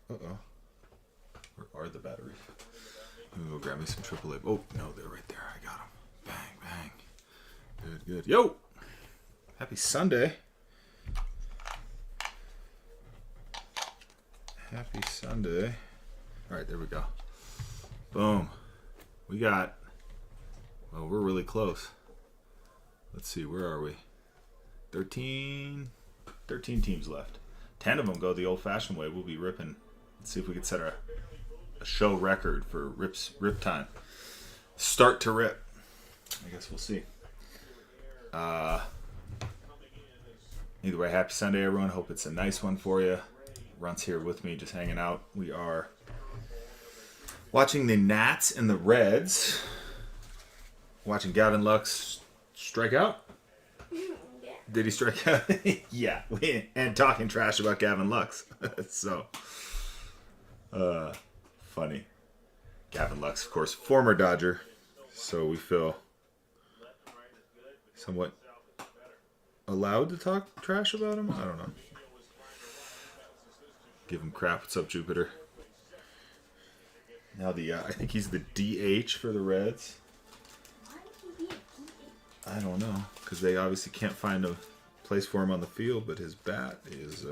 Uh-oh. Where are the batteries? Let me go grab me some AAA. Oh, no, they're right there. I got them. Bang, bang. Good, good. Yo! Happy Sunday. Happy Sunday. All right, there we go. Boom. We got... Well, we're really close. Let's see, where are we? 13 teams left. 10 of them go the old-fashioned way. We'll be ripping. Let's see if we can set a show record for rip time. Start to rip. I guess we'll see. Either way, happy Sunday, everyone. Hope it's a nice one for you. Run's here with me, just hanging out. We are watching the Nats and the Reds. Watching Gavin Lux strike out. Did he strike out? Yeah. And talking trash about Gavin Lux. So, funny. Gavin Lux, of course, former Dodger. So we feel somewhat allowed to talk trash about him? I don't know. Give him crap. What's up, Jupiter? Now I think he's the DH for the Reds. I don't know, because they obviously can't find a place for him on the field, but his bat is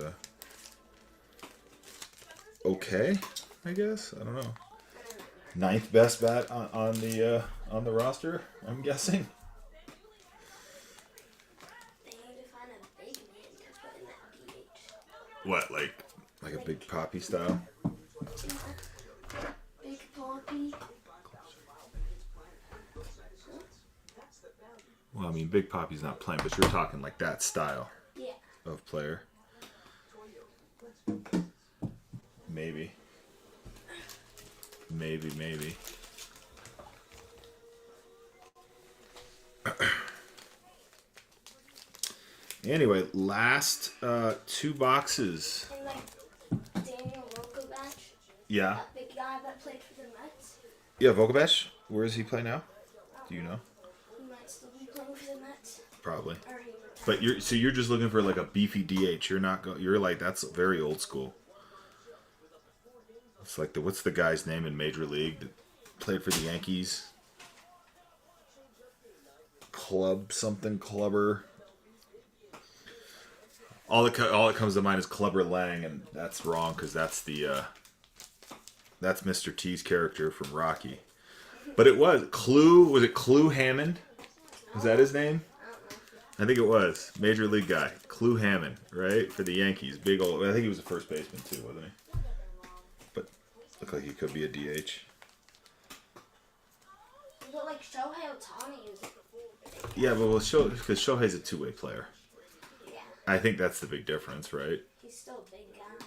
okay, I guess. I don't know. Ninth best bat on the roster, I'm guessing. They need to find a big man to put in that DH. What, like a Big Poppy style? Big Poppy. Well, I mean, Big Poppy's not playing, but you're talking like that style of player. Maybe. Anyway, last 2 boxes. And like Daniel Vokovich. Yeah. That big guy that played for the Mets. Yeah, Vokovich. Where does he play now? Do you know? He might still be playing for the Mets. Probably. Or he retired. But you're just looking for like a beefy DH. You're like, that's very old school. It's like what's the guy's name in Major League that played for the Yankees? Clubber. All that comes to mind is Clubber Lang, and that's wrong because that's Mr. T's character from Rocky. But it was Clue. Was it Clue Hammond? Was that his name? I think it was. Major League guy. Clue Hammond, right? For the Yankees. Big old... I think he was a first baseman too, wasn't he? But looked like he could be a DH. But like Shohei Ohtani is. Yeah, but because Shohei's a two-way player. Yeah. I think that's the big difference, right? He's still a big guy.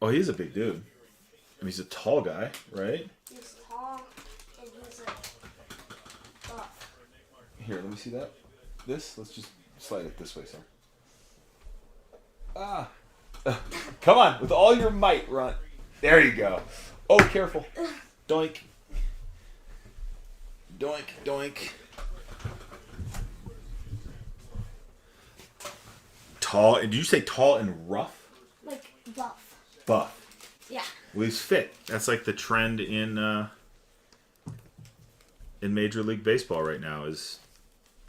Oh, he's a big dude. I mean, he's a tall guy, right? He's tall and he's like buff. Here, let me see that. Let's just slide it this way, sir. Ah. Come on, with all your might, Run. There you go. Oh, careful. Doink. Doink, doink. Tall, did you say tall and rough? Like buff. Buff. Yeah. Well, he's fit. That's like the trend in Major League Baseball right now is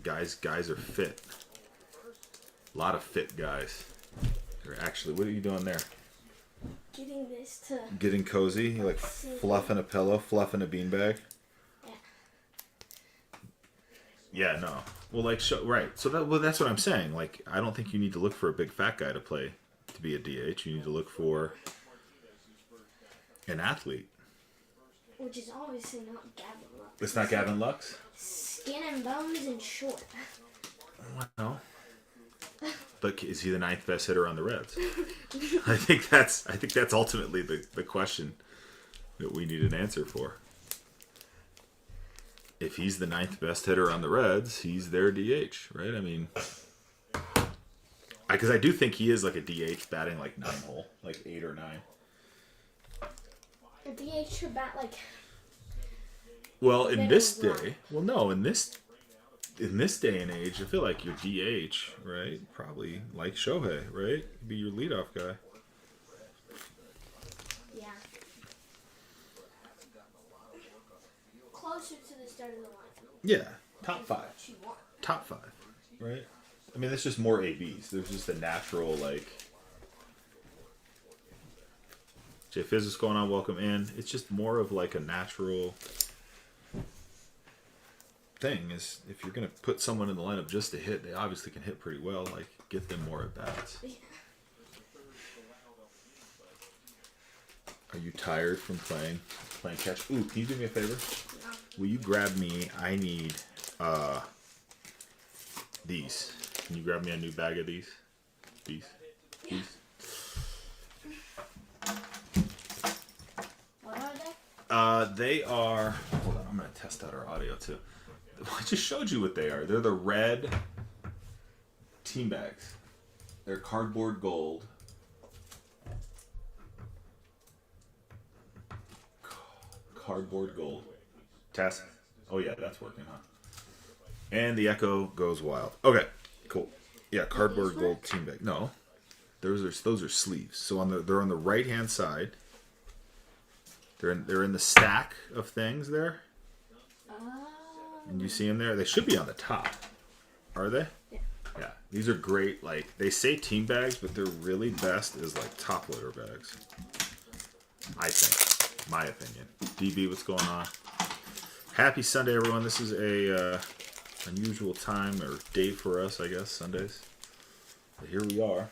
guys are fit. A lot of fit guys. Actually, what are you doing there? Getting this to. Getting cozy? You like fluffing a pillow, fluffing a beanbag? Yeah. Yeah, no. Well, right. So that's what I'm saying. Like, I don't think you need to look for a big fat guy to be a DH. You need to look for an athlete. Which is obviously not Gavin Lux. It's not Gavin Lux? Skin and bones and short. No. But is he the 9th best hitter on the Reds? I think that's ultimately the question that we need an answer for. If he's the 9th best hitter on the Reds, he's their DH, right? I mean, because I do think he is like a DH batting like 9-hole, like 8 or 9. A DH should bat like. Well, in this day, in this day and age, I feel like your DH, right? Probably like Shohei, right? Be your leadoff guy. started the line. Yeah, top 5. She won. Top 5, right? I mean, that's just more ABs. There's just a natural, like... Jay Fizz is going on, welcome in. It's just more of like a natural thing. Is if you're going to put someone in the lineup just to hit, they obviously can hit pretty well. Like, get them more at bats. Yeah. Are you tired from playing catch? Ooh, can you do me a favor? No. Will you grab me? I need these. Can you grab me a new bag of these? These. What are they? They are. Hold on, I'm gonna test out our audio too. I just showed you what they are. They're the red team bags. They're cardboard gold. Cardboard gold. Test. Oh yeah, that's working, huh? And the echo goes wild. Okay, cool. Yeah, cardboard gold team bag. No, those are sleeves. So they're on the right hand side. They're in the stack of things there. And you see them there. They should be on the top. Are they? Yeah. Yeah. These are great. Like they say team bags, but they're really best as like top loader bags. I think. My opinion. DB, what's going on? Happy Sunday, everyone. This is a unusual time or day for us, I guess, Sundays. But here we are.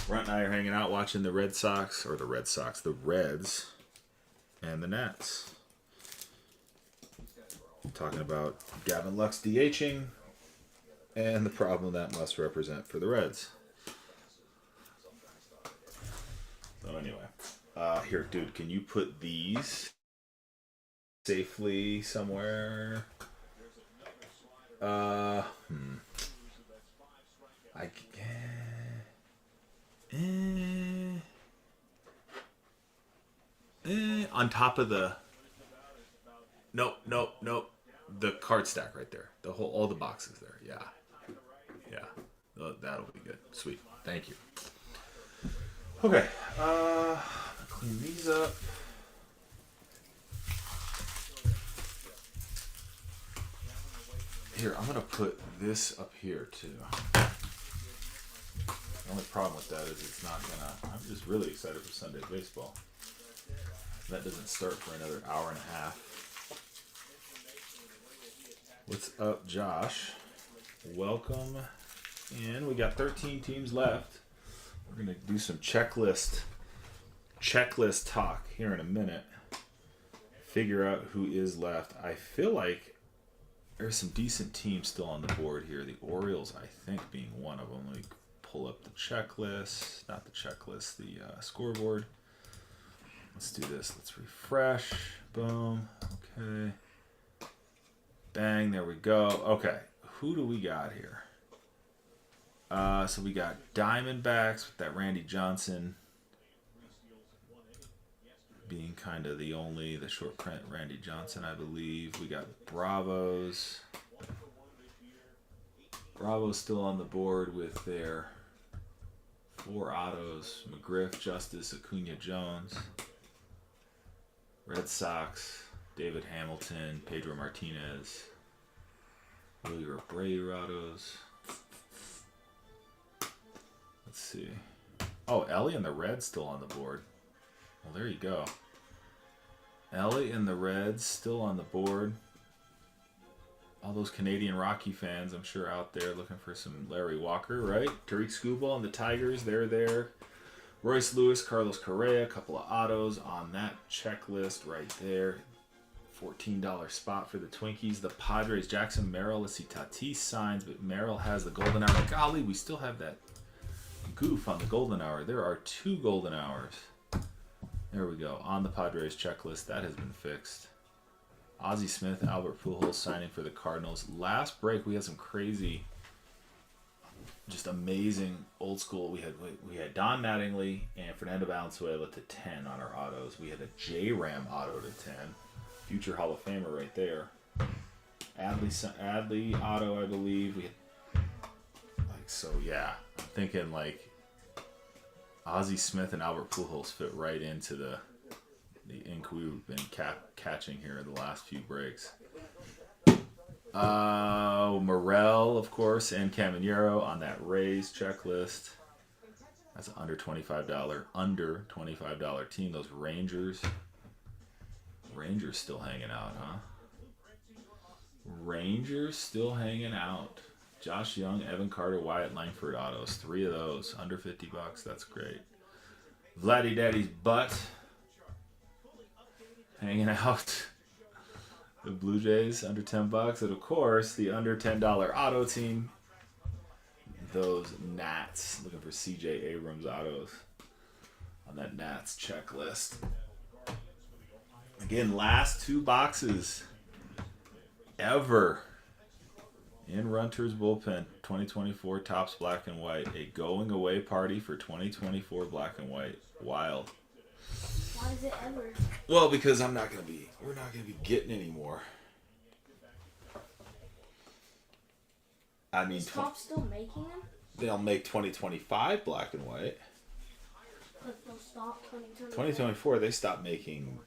Brent and I are hanging out watching the Reds and the Nats. Talking about Gavin Lux DHing and the problem that must represent for the Reds. So anyway. Here, dude, can you put these safely somewhere? On top of the... Nope. The card stack right there. All the boxes there. Yeah. That'll be good. Sweet. Thank you. Okay. Clean these up. Here, I'm gonna put this up here too. The only problem with that is it's not gonna. I'm just really excited for Sunday baseball. That doesn't start for another hour and a half. What's up, Josh? Welcome in. We got 13 teams left. We're gonna do some checklist talk here in a minute. Figure out who is left. I feel like there's some decent teams still on the board here. The Orioles, I think, being one of them. Let me pull up the checklist. Not the checklist, the scoreboard. Let's do this. Let's refresh. Boom. Okay. Bang. There we go. Okay. Who do we got here? So we got Diamondbacks with that Randy Johnson being kind of the short print Randy Johnson, I believe. We got Bravos. Bravos still on the board with their 4 autos. McGriff, Justice, Acuna Jones. Red Sox, David Hamilton, Pedro Martinez. Willie Abreu autos. Let's see. Oh, Ellie and the Reds still on the board. Well, there you go. Ellie and the Reds still on the board. All those Canadian Rocky fans, I'm sure, out there looking for some Larry Walker, right? Tariq Skubal and the Tigers, they're there. Royce Lewis, Carlos Correa, a couple of autos on that checklist right there. $14 spot for the Twinkies. The Padres, Jackson Merrill. Let's see, Tatis signs, but Merrill has the golden hour. Golly, we still have that goof on the golden hour. There are 2 golden hours. There we go. On the Padres checklist, that has been fixed. Ozzie Smith, Albert Pujols signing for the Cardinals. Last break, we had some crazy, just amazing old school. We had Don Mattingly and Fernando Valenzuela to 10 on our autos. We had a J-Ram auto to 10. Future Hall of Famer right there. Adley auto, I believe. We had, yeah. I'm thinking Ozzie Smith and Albert Pujols fit right into the ink we've been catching here in the last few breaks. Morel, of course, and Caminero on that Rays checklist. That's an under $25 team. Those Rangers still hanging out, huh? Rangers still hanging out. Josh Young, Evan Carter, Wyatt Langford autos. 3 of those under $50. That's great. Vladdy Daddy's butt hanging out. The Blue Jays under $10, and of course the under $10 auto team. Those Nats, looking for C.J. Abrams autos on that Nats checklist. Again, last 2 boxes ever in Runter's Bullpen. 2024 Topps Black and White, a going away party for 2024 Black and White. Wild. Why is it ever? Well, because we're not gonna be getting any more. I mean, Is Topps still making them? They'll make 2025 Black and White. But they'll stop 2024. 2024, they stopped making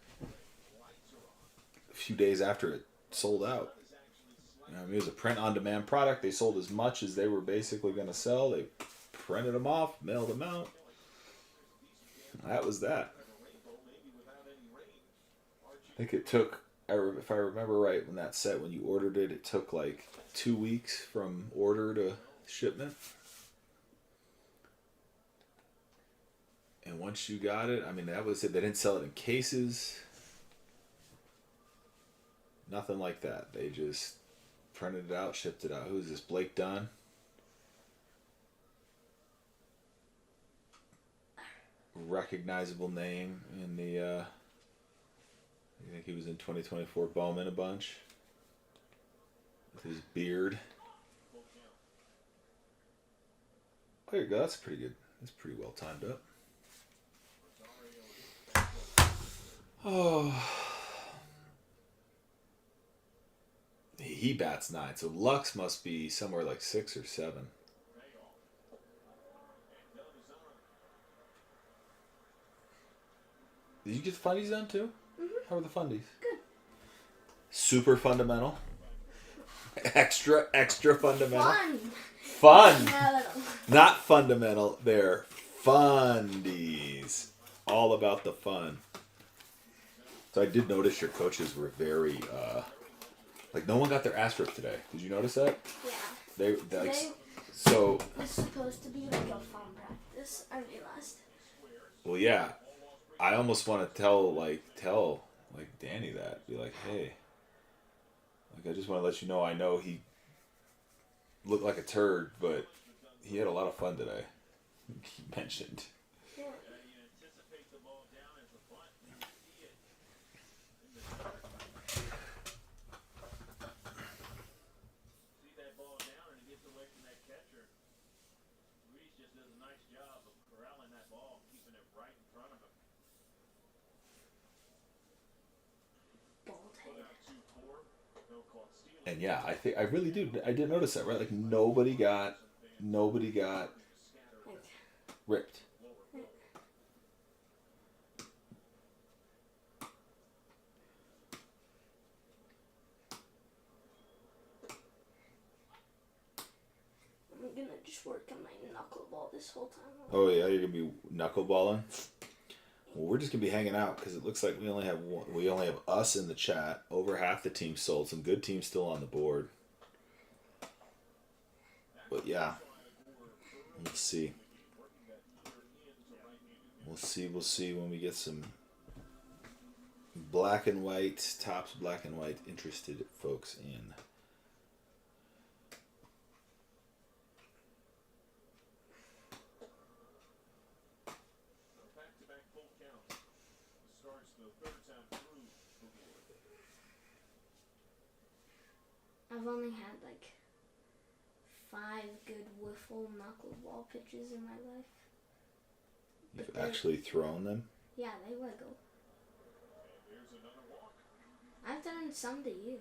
a few days after it sold out. You know, I mean, it was a print-on-demand product. They sold as much as they were basically going to sell. They printed them off, mailed them out. That was that. I think it took, if I remember right, when you ordered it, it took like 2 weeks from order to shipment. And once you got it, I mean, that was it. They didn't sell it in cases. Nothing like that. They just printed it out, shipped it out. Who's this? Blake Dunn? Recognizable name in the, I think he was in 2024 Bowman a bunch. With his beard. Oh, there you go. That's pretty good. That's pretty well timed up. Oh. He bats 9, so Lux must be somewhere like 6 or 7. Did you get the fundies done too? Mm-hmm. How are the fundies? Good. Super fundamental. Extra fundamental. Fun. Not fundamental. They're fundies. All about the fun. So I did notice your coaches were very, like no one got their ass ripped today. Did you notice that? Yeah. So. It's supposed to be like a fun practice. I realized. Well, yeah. I almost want to tell Danny that. Be like, hey. Like, I just want to let you know, I know he looked like a turd, but he had a lot of fun today. He mentioned. Yeah. And yeah, I really do. I did notice that, right? Like nobody got ripped. I'm gonna just work on my knuckleball this whole time. Oh yeah, you're gonna be knuckleballing. Well, we're just gonna be hanging out because it looks like we only have us in the chat. Over half the team sold. Some good teams still on the board. But yeah, let's see. We'll see when we get some black and white, Topps black and white interested folks in. I've only had like 5 good wiffle knuckleball pitches in my life. You've actually thrown them? Yeah, they wiggle. I've done some to you.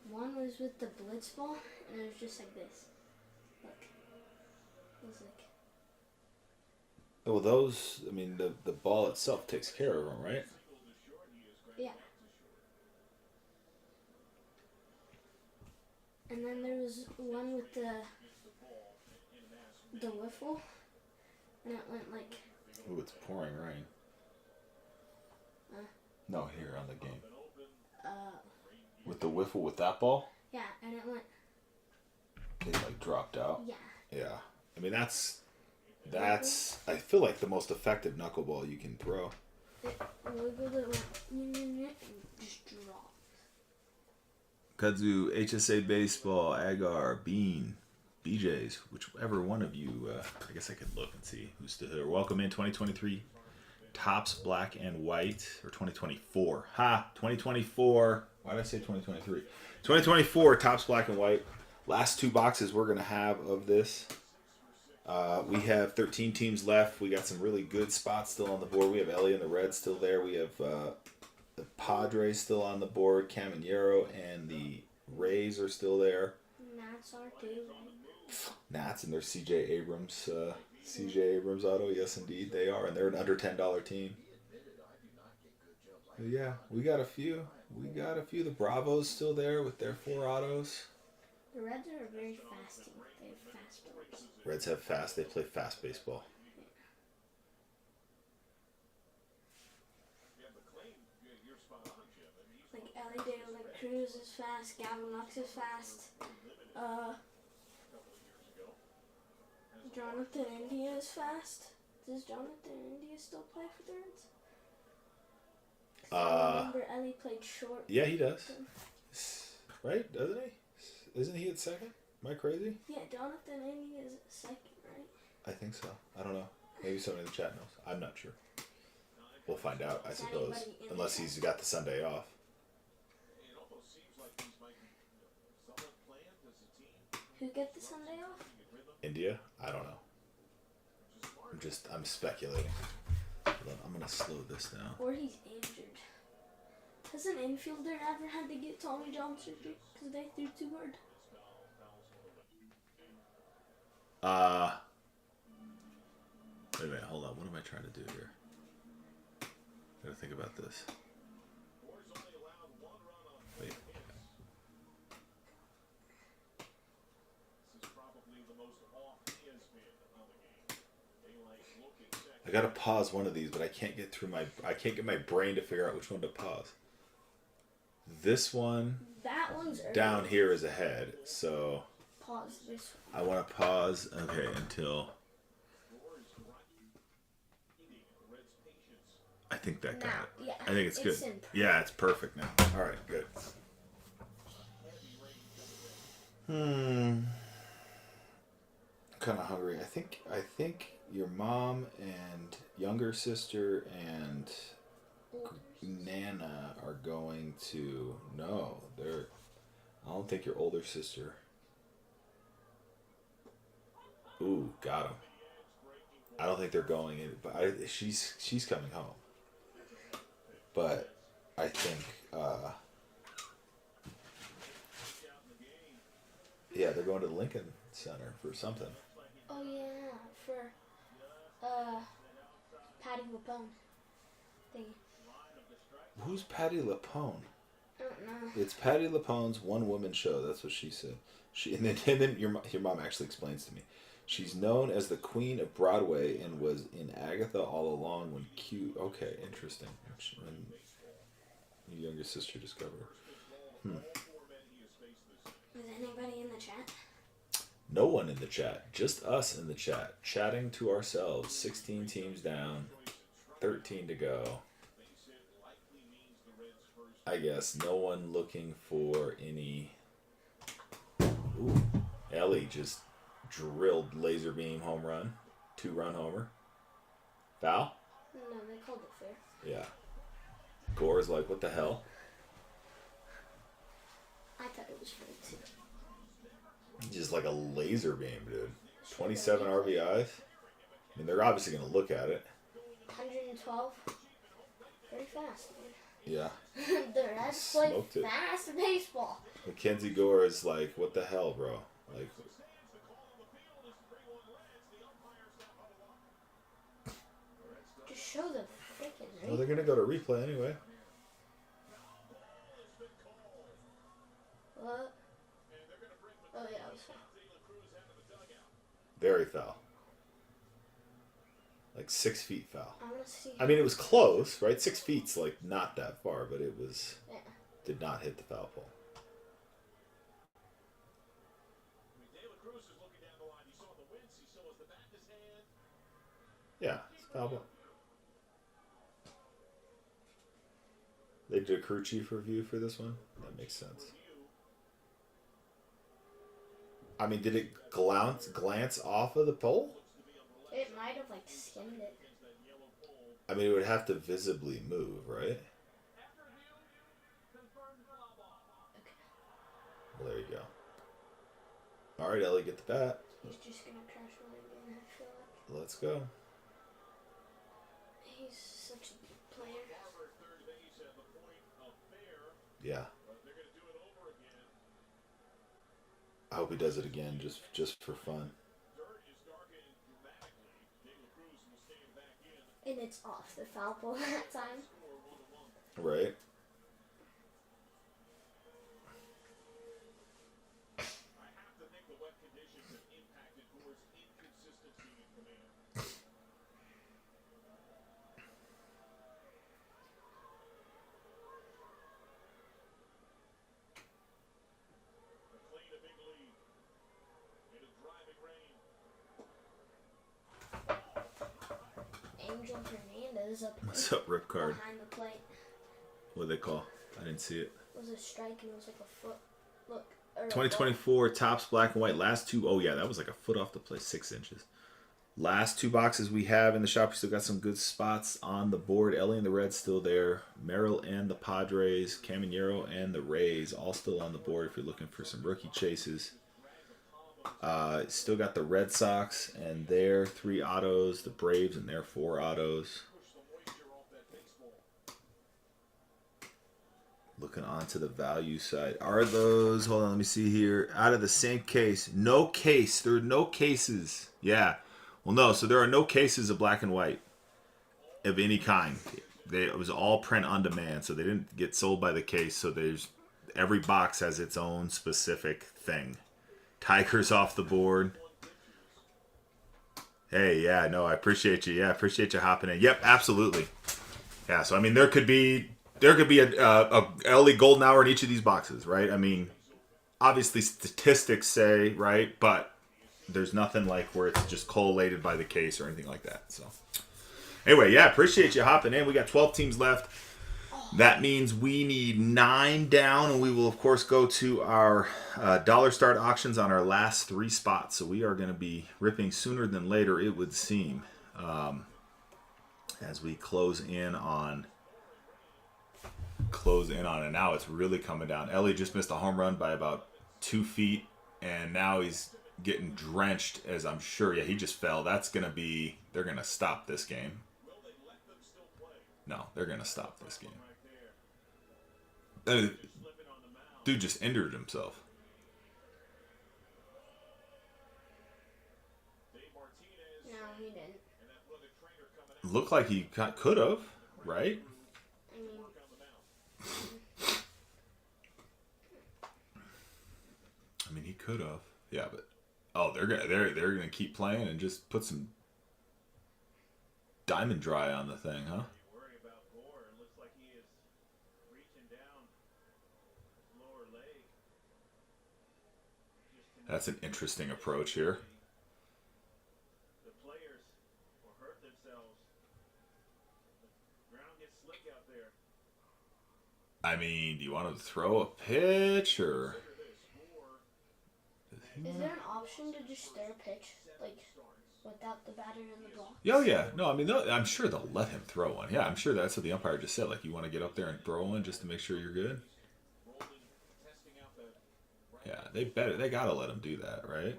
One was with the blitz ball, and it was just like this. Look. It was like... Well, those, I mean, the ball itself takes care of them, right? Yeah. And then there was one with the wiffle, and it went like. Ooh, it's pouring rain. No, here on the game. With the wiffle with that ball? Yeah, and it went. It like dropped out. Yeah. Yeah. I mean that's I feel like the most effective knuckleball you can throw. It wiggled, it went and just dropped. Kudzu, HSA Baseball, Agar, Bean, BJ's, whichever one of you, I guess I could look and see who's still here. Welcome in 2023, Topps Black and White, or 2024. 2024. Why did I say 2023? 2024, Topps Black and White. Last two boxes we're going to have of this. We have 13 teams left. We got some really good spots still on the board. We have Ellie and the Reds still there. We have the Padres still on the board. Caminero and the Rays are still there. Nats are too. Nats and their CJ Abrams auto. Yes, indeed, they are. And they're an under $10 team. But yeah, we got a few. The Bravos still there with their 4 autos. The Reds are a very fast team. They have fast players. Reds have fast. They play fast baseball. Like Ellie De La Cruz is fast. Gavin Lux is fast. Jonathan India is fast. Does Jonathan India still play for the Reds? I remember Ellie played short. Yeah, he does. Right? Doesn't he? Isn't he at second? Am I crazy? Yeah, Jonathan India is at second, right? I think so. I don't know. Maybe somebody in the chat knows. I'm not sure. We'll find out, I suppose. Unless he's got the Sunday off. Who get the Sunday off? India? I don't know. I'm speculating. Hold on, I'm going to slow this down. Or he's injured. Has an infielder ever had to get Tommy John surgery because they threw too hard? Wait a minute, hold on. What am I trying to do here? I gotta think about this. Wait. I gotta pause one of these, but I can't get my brain to figure out which one to pause. This one. That one's early. Down here is ahead, so. Pause this one. I want to pause. Okay, until. I think that got it. Yeah, I think it's good. Yeah, it's perfect now. All right, good. I'm kind of hungry. I think your mom and younger sister and Nana are going to. No, I don't think your older sister. Ooh, got him. I don't think they're going in, but she's coming home. But I think, yeah, they're going to the Lincoln Center for something. Oh yeah, for Patty LaPone thing. Who's Patty LaPone? I don't know. It's Patty LaPone's one-woman show. That's what she said. And then your mom actually explains to me. She's known as the Queen of Broadway and was in Agatha all along when Q. Okay, interesting. When your younger sister discovered her. Is anybody in the chat? No one in the chat. Just us in the chat. Chatting to ourselves. 16 teams down. 13 to go. I guess no one looking for any. Ooh, Ellie just drilled laser beam home run. 2-run homer. Foul? No, they called it fair. Yeah. Gore's like, what the hell? I thought it was fair too. Just like a laser beam, dude. 27 RBIs. I mean, they're obviously going to look at it. 112. Very fast, man. Yeah. The Reds play fast baseball. Mackenzie Gore is like, what the hell, bro? Like, just show the freaking. well, they're gonna go to replay anyway. What? Like 6 feet foul. I want to see. I mean, it was close, right? 6 feet's like not that far, but it was did not hit the foul pole. Yeah, it's foul ball. They did a crew chief review for this one. That makes sense. I mean, did it glance off of the pole? It might have like skimmed it. I mean, it would have to visibly move, right? Well, there you go. All right, Ellie, get the bat. He's just gonna crash one again. I feel like. Let's go. He's such a good player. Yeah. I hope he does it again, just for fun. And it's off the foul pole that time. Right. Angel Hernandez up What's up, Rip Card? behind the plate. What do they call? I didn't see it. It was a strike and it was like a foot. Look. Or 2024 tops black and white. Last two. Oh yeah, that was like a foot off the plate, 6 inches. Last two boxes we have in the shop. We still got some good spots on the board. Ellie and the Reds still there. Merrill and the Padres. Caminero and the Rays all still on the board if you're looking for some rookie chases. Still got the Red Sox and their 3 autos. The Braves and their 4 autos. Looking on to the value side. Are those, hold on, let me see here. Out of the same case. No case. There are no cases. Yeah. Well, no. So there are no cases of black and white of any kind. It was all print on demand. So they didn't get sold by the case. So there's every box has its own specific thing. Tigers off the board. Hey, yeah, no, I appreciate you. Yeah, I appreciate you hopping in. Yep, absolutely. Yeah, so I mean, there could be a LE golden hour in each of these boxes, right? I mean, obviously statistics say, right, but there's nothing like where it's just collated by the case or anything like that. So anyway, yeah, appreciate you hopping in. We got 12 teams left. That means we need 9 down, and we will, of course, go to our dollar start auctions on our last 3 spots. So we are going to be ripping sooner than later, it would seem, as we close in on it. Now it's really coming down. Ellie just missed a home run by about 2 feet, and now he's getting drenched, as I'm sure. Yeah, he just fell. That's going to be, they're going to stop this game. No, they're going to stop this game. Dude just injured himself. No, he didn't. Looked like he could have, right? I mean, he could have. Yeah, but they're gonna keep playing and just put some diamond dry on the thing, huh? That's an interesting approach here. The players will hurt themselves. The ground gets slick out there. I mean, do you want to throw a pitch or? Is there an option to just throw a pitch, like without the batter in the ball? Oh yeah, no, I mean, I'm sure they'll let him throw one. Yeah, I'm sure that's what the umpire just said. Like, you want to get up there and throw one just to make sure you're good. Yeah, they gotta let him do that, right?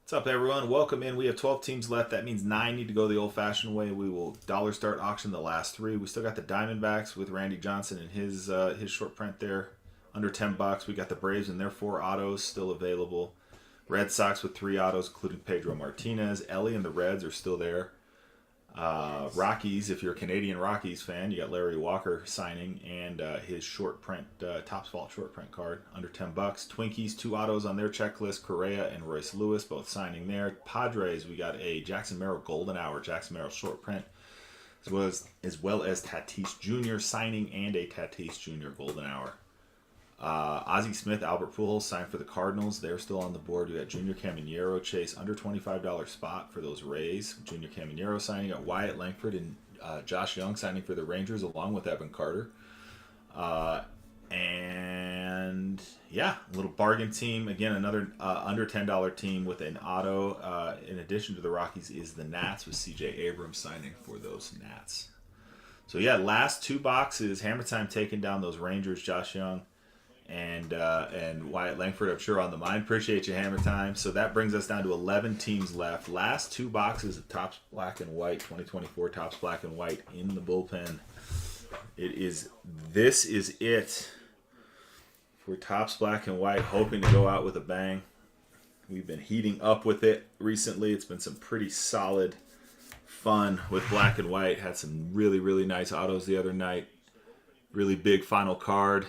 What's up, everyone? Welcome in. We have 12 teams left. That means 9 need to go the old-fashioned way. We will dollar start auction the last 3. We still got the Diamondbacks with Randy Johnson and his short print there, under $10. We got the Braves and their 4 autos still available. Red Sox with 3 autos, including Pedro Martinez. Ellie and the Reds are still there. Rockies, if you're a Canadian Rockies fan, you got Larry Walker signing and his short print, Topps Vault short print card, under $10. Twinkies, 2 autos on their checklist. Correa and Royce Lewis both signing there. Padres, we got a Jackson Merrill Golden Hour, Jackson Merrill short print, as well as Tatis Jr. signing and a Tatis Jr. Golden Hour. Ozzie Smith, Albert Pujols signed for the Cardinals. They're still on the board. We got Junior Caminero chase under $25 spot for those Rays. Junior Caminero signing. Got Wyatt Langford and Josh Young signing for the Rangers along with Evan Carter. And yeah, a little bargain team. Again, another under $10 team with an auto. In addition to the Rockies is the Nats with C.J. Abrams signing for those Nats. So yeah, last 2 boxes. Hammer Time taking down those Rangers, Josh Young and Wyatt Langford, I'm sure, on the mind. Appreciate you, Hammer Time. So that brings us down to 11 teams left. Last 2 boxes of Topps Black and White, 2024 Topps Black and White in the bullpen. This is it for Topps Black and White, hoping to go out with a bang. We've been heating up with it recently. It's been some pretty solid fun with Black and White. Had some really, really nice autos the other night. Really big final card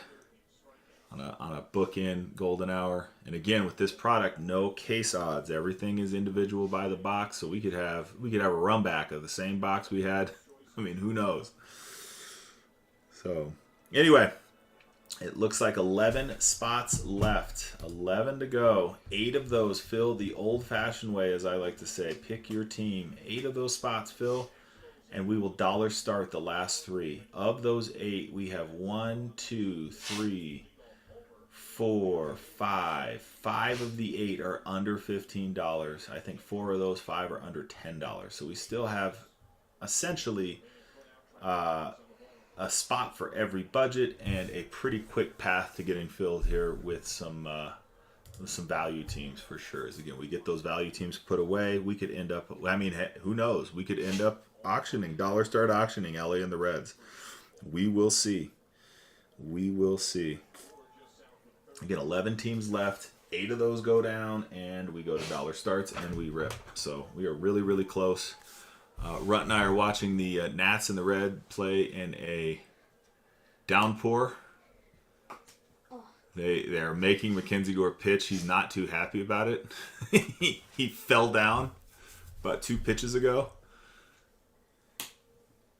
on a bookend golden hour. And again, with this product, no case odds. Everything is individual by the box, so we could have a run back of the same box we had. I mean, who knows? So anyway, it looks like 11 spots left. 11 to go. 8 of those fill the old-fashioned way, as I like to say. Pick your team. 8 of those spots fill, and we will dollar start the last 3. Of those 8, we have 1, 2, 3, 4, 5. 5 of the 8 are under $15. I think 4 of those 5 are under $10. So we still have essentially a spot for every budget and a pretty quick path to getting filled here with some value teams for sure. As again, we get those value teams put away, we could end up, I mean, who knows? We could end up dollar start auctioning LA and the Reds. We will see. We will see. Again, 11 teams left. 8 of those go down, and we go to dollar starts, and we rip. So we are really, really close. Runt and I are watching the Nats and the Red play in a downpour. They're making Mackenzie Gore pitch. He's not too happy about it. He fell down about 2 pitches ago.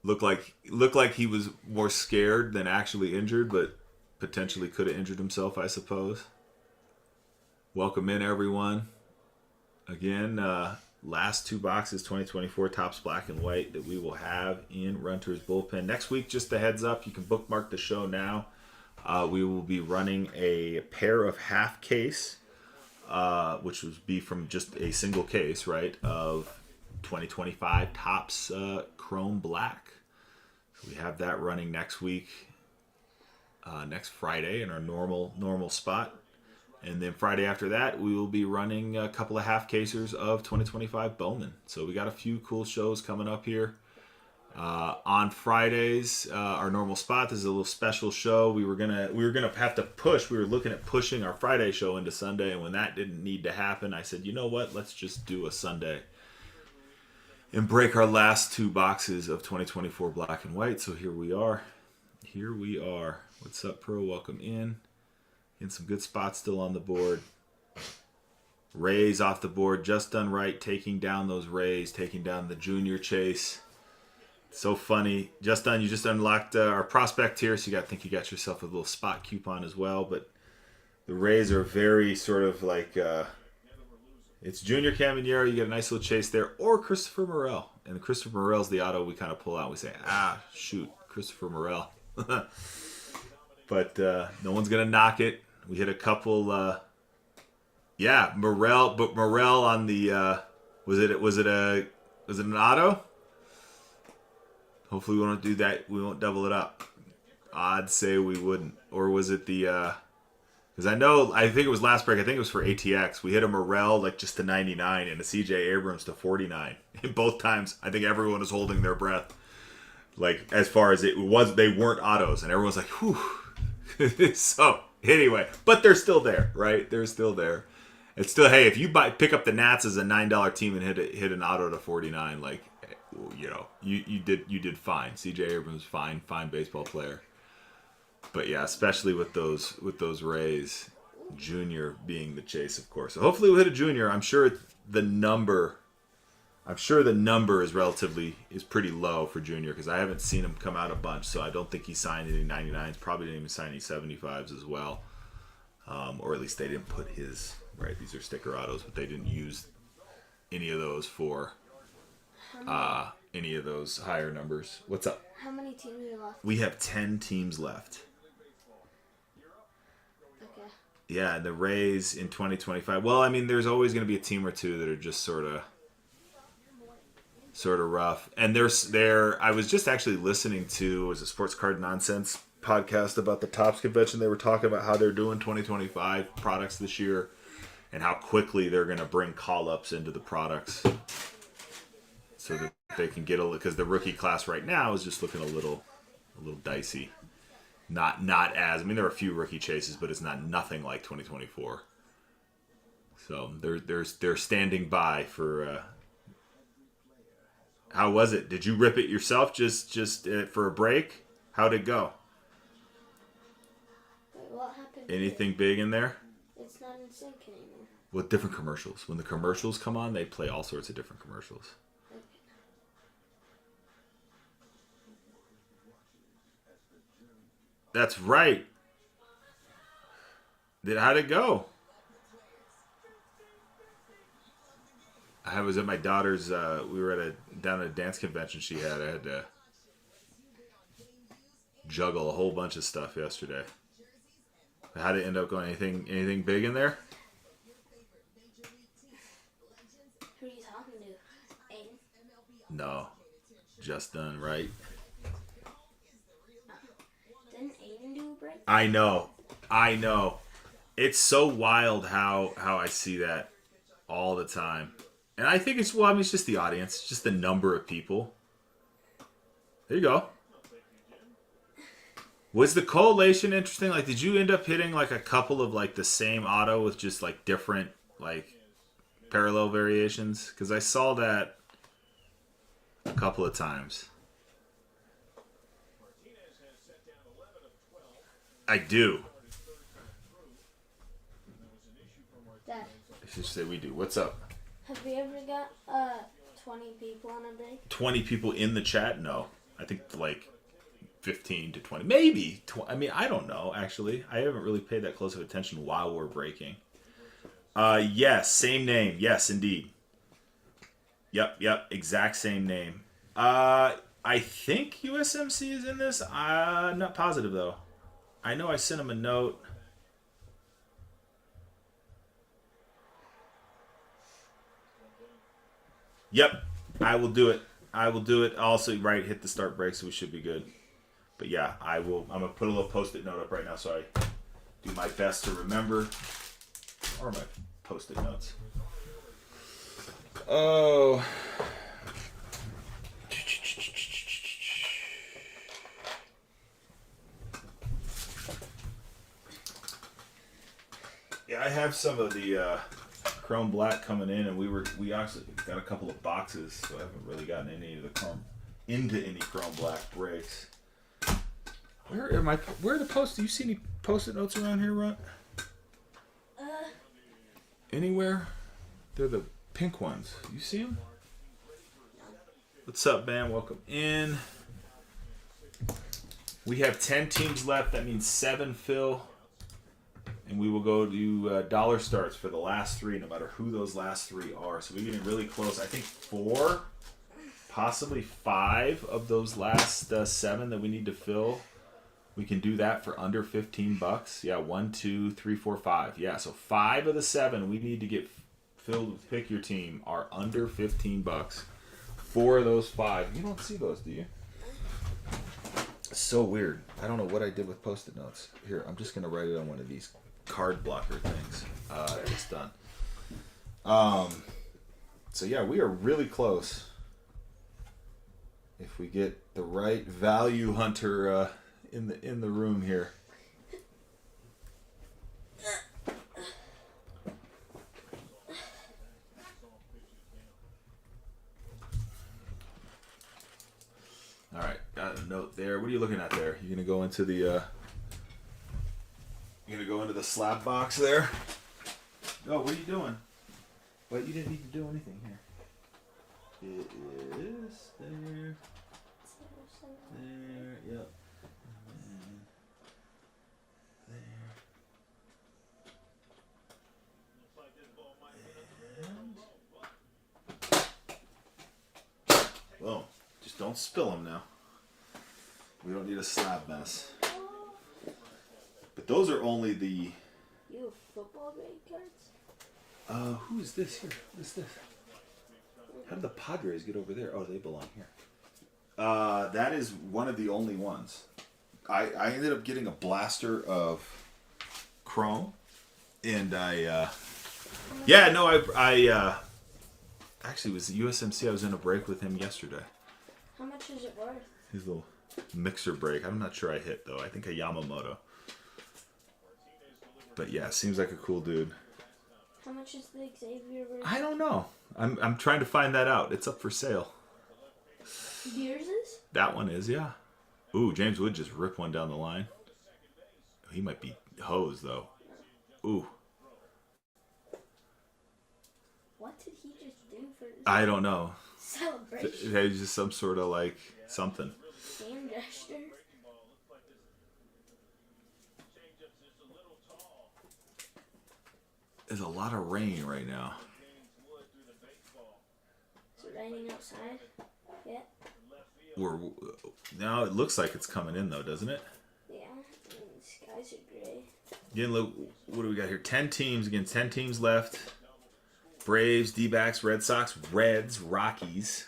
Looked like he was more scared than actually injured, but potentially could have injured himself, I suppose. Welcome in, everyone. Again, last 2 boxes, 2024 Topps Black and White that we will have in Runter's Bullpen. Next week, just a heads up, you can bookmark the show now. We will be running a pair of half case, which would be from just a single case, right, of 2025 Topps Chrome Black. So we have that running next week, next Friday in our normal spot. And then Friday after that, we will be running a couple of half casers of 2025 Bowman. So we got a few cool shows coming up here. On Fridays, our normal spot, this is a little special show. We were gonna have to push. We were looking at pushing our Friday show into Sunday, and when that didn't need to happen, I said, you know what? Let's just do a Sunday and break our last 2 boxes of 2024 Black and White. So here we are. What's up, Pro? Welcome in. In some good spots still on the board. Rays off the board, just done right, taking down those Rays, taking down the junior chase. So funny. You just unlocked our prospect here, so I think you got yourself a little spot coupon as well. But the Rays are very sort of like, it's Junior Caminero, you get a nice little chase there, or Christopher Morel. And Christopher Morel's the auto we kind of pull out. We say, shoot, Christopher Morel. But no one's going to knock it. We hit a couple, Morel on the, was it an auto? Hopefully we won't do that. We won't double it up. I'd say we wouldn't. Or was it the, because I think it was last break. I think it was for ATX. We hit a Morel like just to 99 and a CJ Abrams to 49. And both times, I think everyone was holding their breath. Like, as far as it was, they weren't autos. And everyone's like, whew. So, anyway, but they're still there, right? They're still there. It's still, hey, if you pick up the Nats as a $9 team and hit an auto to 49, like, you did fine. C.J. Abrams, fine baseball player. But yeah, especially with those Rays, Junior being the chase, of course. So hopefully we'll hit a Junior. I'm sure the number is pretty low for Junior because I haven't seen him come out a bunch. So I don't think he signed any 99s. Probably didn't even sign any 75s as well. Or at least they didn't put his, right, these are sticker autos, but they didn't use any of those for any of those higher numbers. What's up? How many teams are left? We have 10 teams left. Okay. Yeah, the Rays in 2025. Well, I mean, there's always going to be a team or two that are just sort of rough. And I was just actually listening to, it was a Sports Card Nonsense podcast about the Topps convention. They were talking about how they're doing 2025 products this year and how quickly they're going to bring call-ups into the products so that they can get because the rookie class right now is just looking a little dicey. Not as, I mean, there are a few rookie chases, but it's nothing like 2024. So they're standing by for. How was it? Did you rip it yourself just for a break? How'd it go? Wait, what happened? Anything big in there? It's not in sync anymore. With different commercials. When the commercials come on, they play all sorts of different commercials. Okay. That's right. How'd it go? I was at my daughter's. We were down at a dance convention she had. I had to juggle a whole bunch of stuff yesterday. How'd it end up going? Anything big in there? Who are you talking to? Aiden? No, just done right. Didn't Aiden do a break? I know. It's so wild how I see that all the time. And I think it's just the audience, it's just the number of people. There you go. Was the collation interesting? Like, did you end up hitting like a couple of like the same auto with just like different like parallel variations? Because I saw that a couple of times. I do. Dad, I should say we do. What's up? have you ever got 20 people on a break? 20 people in the chat? No. I think like 15 to 20. Maybe. I mean, I don't know, actually. I haven't really paid that close of attention while we're breaking. Yes, same name. Yes, indeed. Yep. Exact same name. I think USMC is in this. I'm not positive, though. I know I sent him a note. Yep, I will do it. Also, right, hit the start break, so we should be good. But yeah, I will. I'm gonna put a little post-it note up right now, so I do my best to remember. Or my post-it notes. Oh. Yeah, I have some of the Chrome Black coming in, and we actually got a couple of boxes, so I haven't really gotten into any Chrome Black breaks. Where are the posts? Do you see any post-it notes around here, Runt? Anywhere? They're the pink ones. You see them? What's up, man? Welcome in. We have 10 teams left. That means 7 fill. And we will go to dollar starts for the last 3, no matter who those last 3 are. So we're getting really close. I think 4, possibly 5 of those last 7 that we need to fill. We can do that for under $15. Yeah, 1, 2, 3, 4, 5. Yeah, so 5 of the 7 we need to get filled with Pick Your Team are under $15. 4 of those 5. You don't see those, do you? It's so weird. I don't know what I did with Post-it notes. Here, I'm just going to write it on one of these card blocker things. It's done. So yeah, we are really close. If we get the right value hunter in the room here. note there. What are you looking at there? You gonna go into the slab box there? Oh, what are you doing? What, you didn't need to do anything here. It is there. There, yep. And there. Well, just don't spill them now. We don't need a slab mess. But those are only the... You have football grade cards? Who is this here? What is this? How did the Padres get over there? Oh, they belong here. That is one of the only ones. I ended up getting a blaster of Chrome, and I actually it was USMC. I was in a break with him yesterday. How much is it worth? His little mixer break. I'm not sure I hit though. I think a Yamamoto. But yeah, seems like a cool dude. How much is the Xavier version? I don't know. I'm trying to find that out. It's up for sale. Yours is? That one is, yeah. Ooh, James Wood just ripped one down the line. He might be hosed though. Ooh. What did he just do for his I don't know. celebration? It's just some sort of like something. Hand gesture? There's a lot of rain right now. Is it raining outside? Yeah. Now it looks like it's coming in though, doesn't it? Yeah. The skies are gray. Again, look, what do we got here? 10 teams. Again, 10 teams left. Braves, D-backs, Red Sox, Reds, Rockies,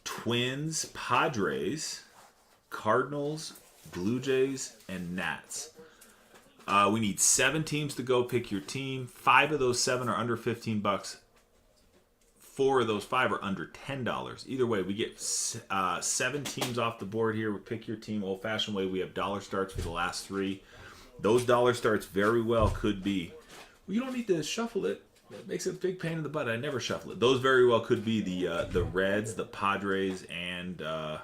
Twins, Padres, Cardinals, Blue Jays, and Nats. We need 7 teams to go. Pick your team. 5 of those 7 are under $15. 4 of those 5 are under $10. Either way, we get 7 teams off the board here. We pick your team old-fashioned way. We have dollar starts for the last 3. Those dollar starts very well could be. Well, you don't need to shuffle it. That makes it a big pain in the butt. I never shuffle it. Those very well could be the Reds, the Padres, and well,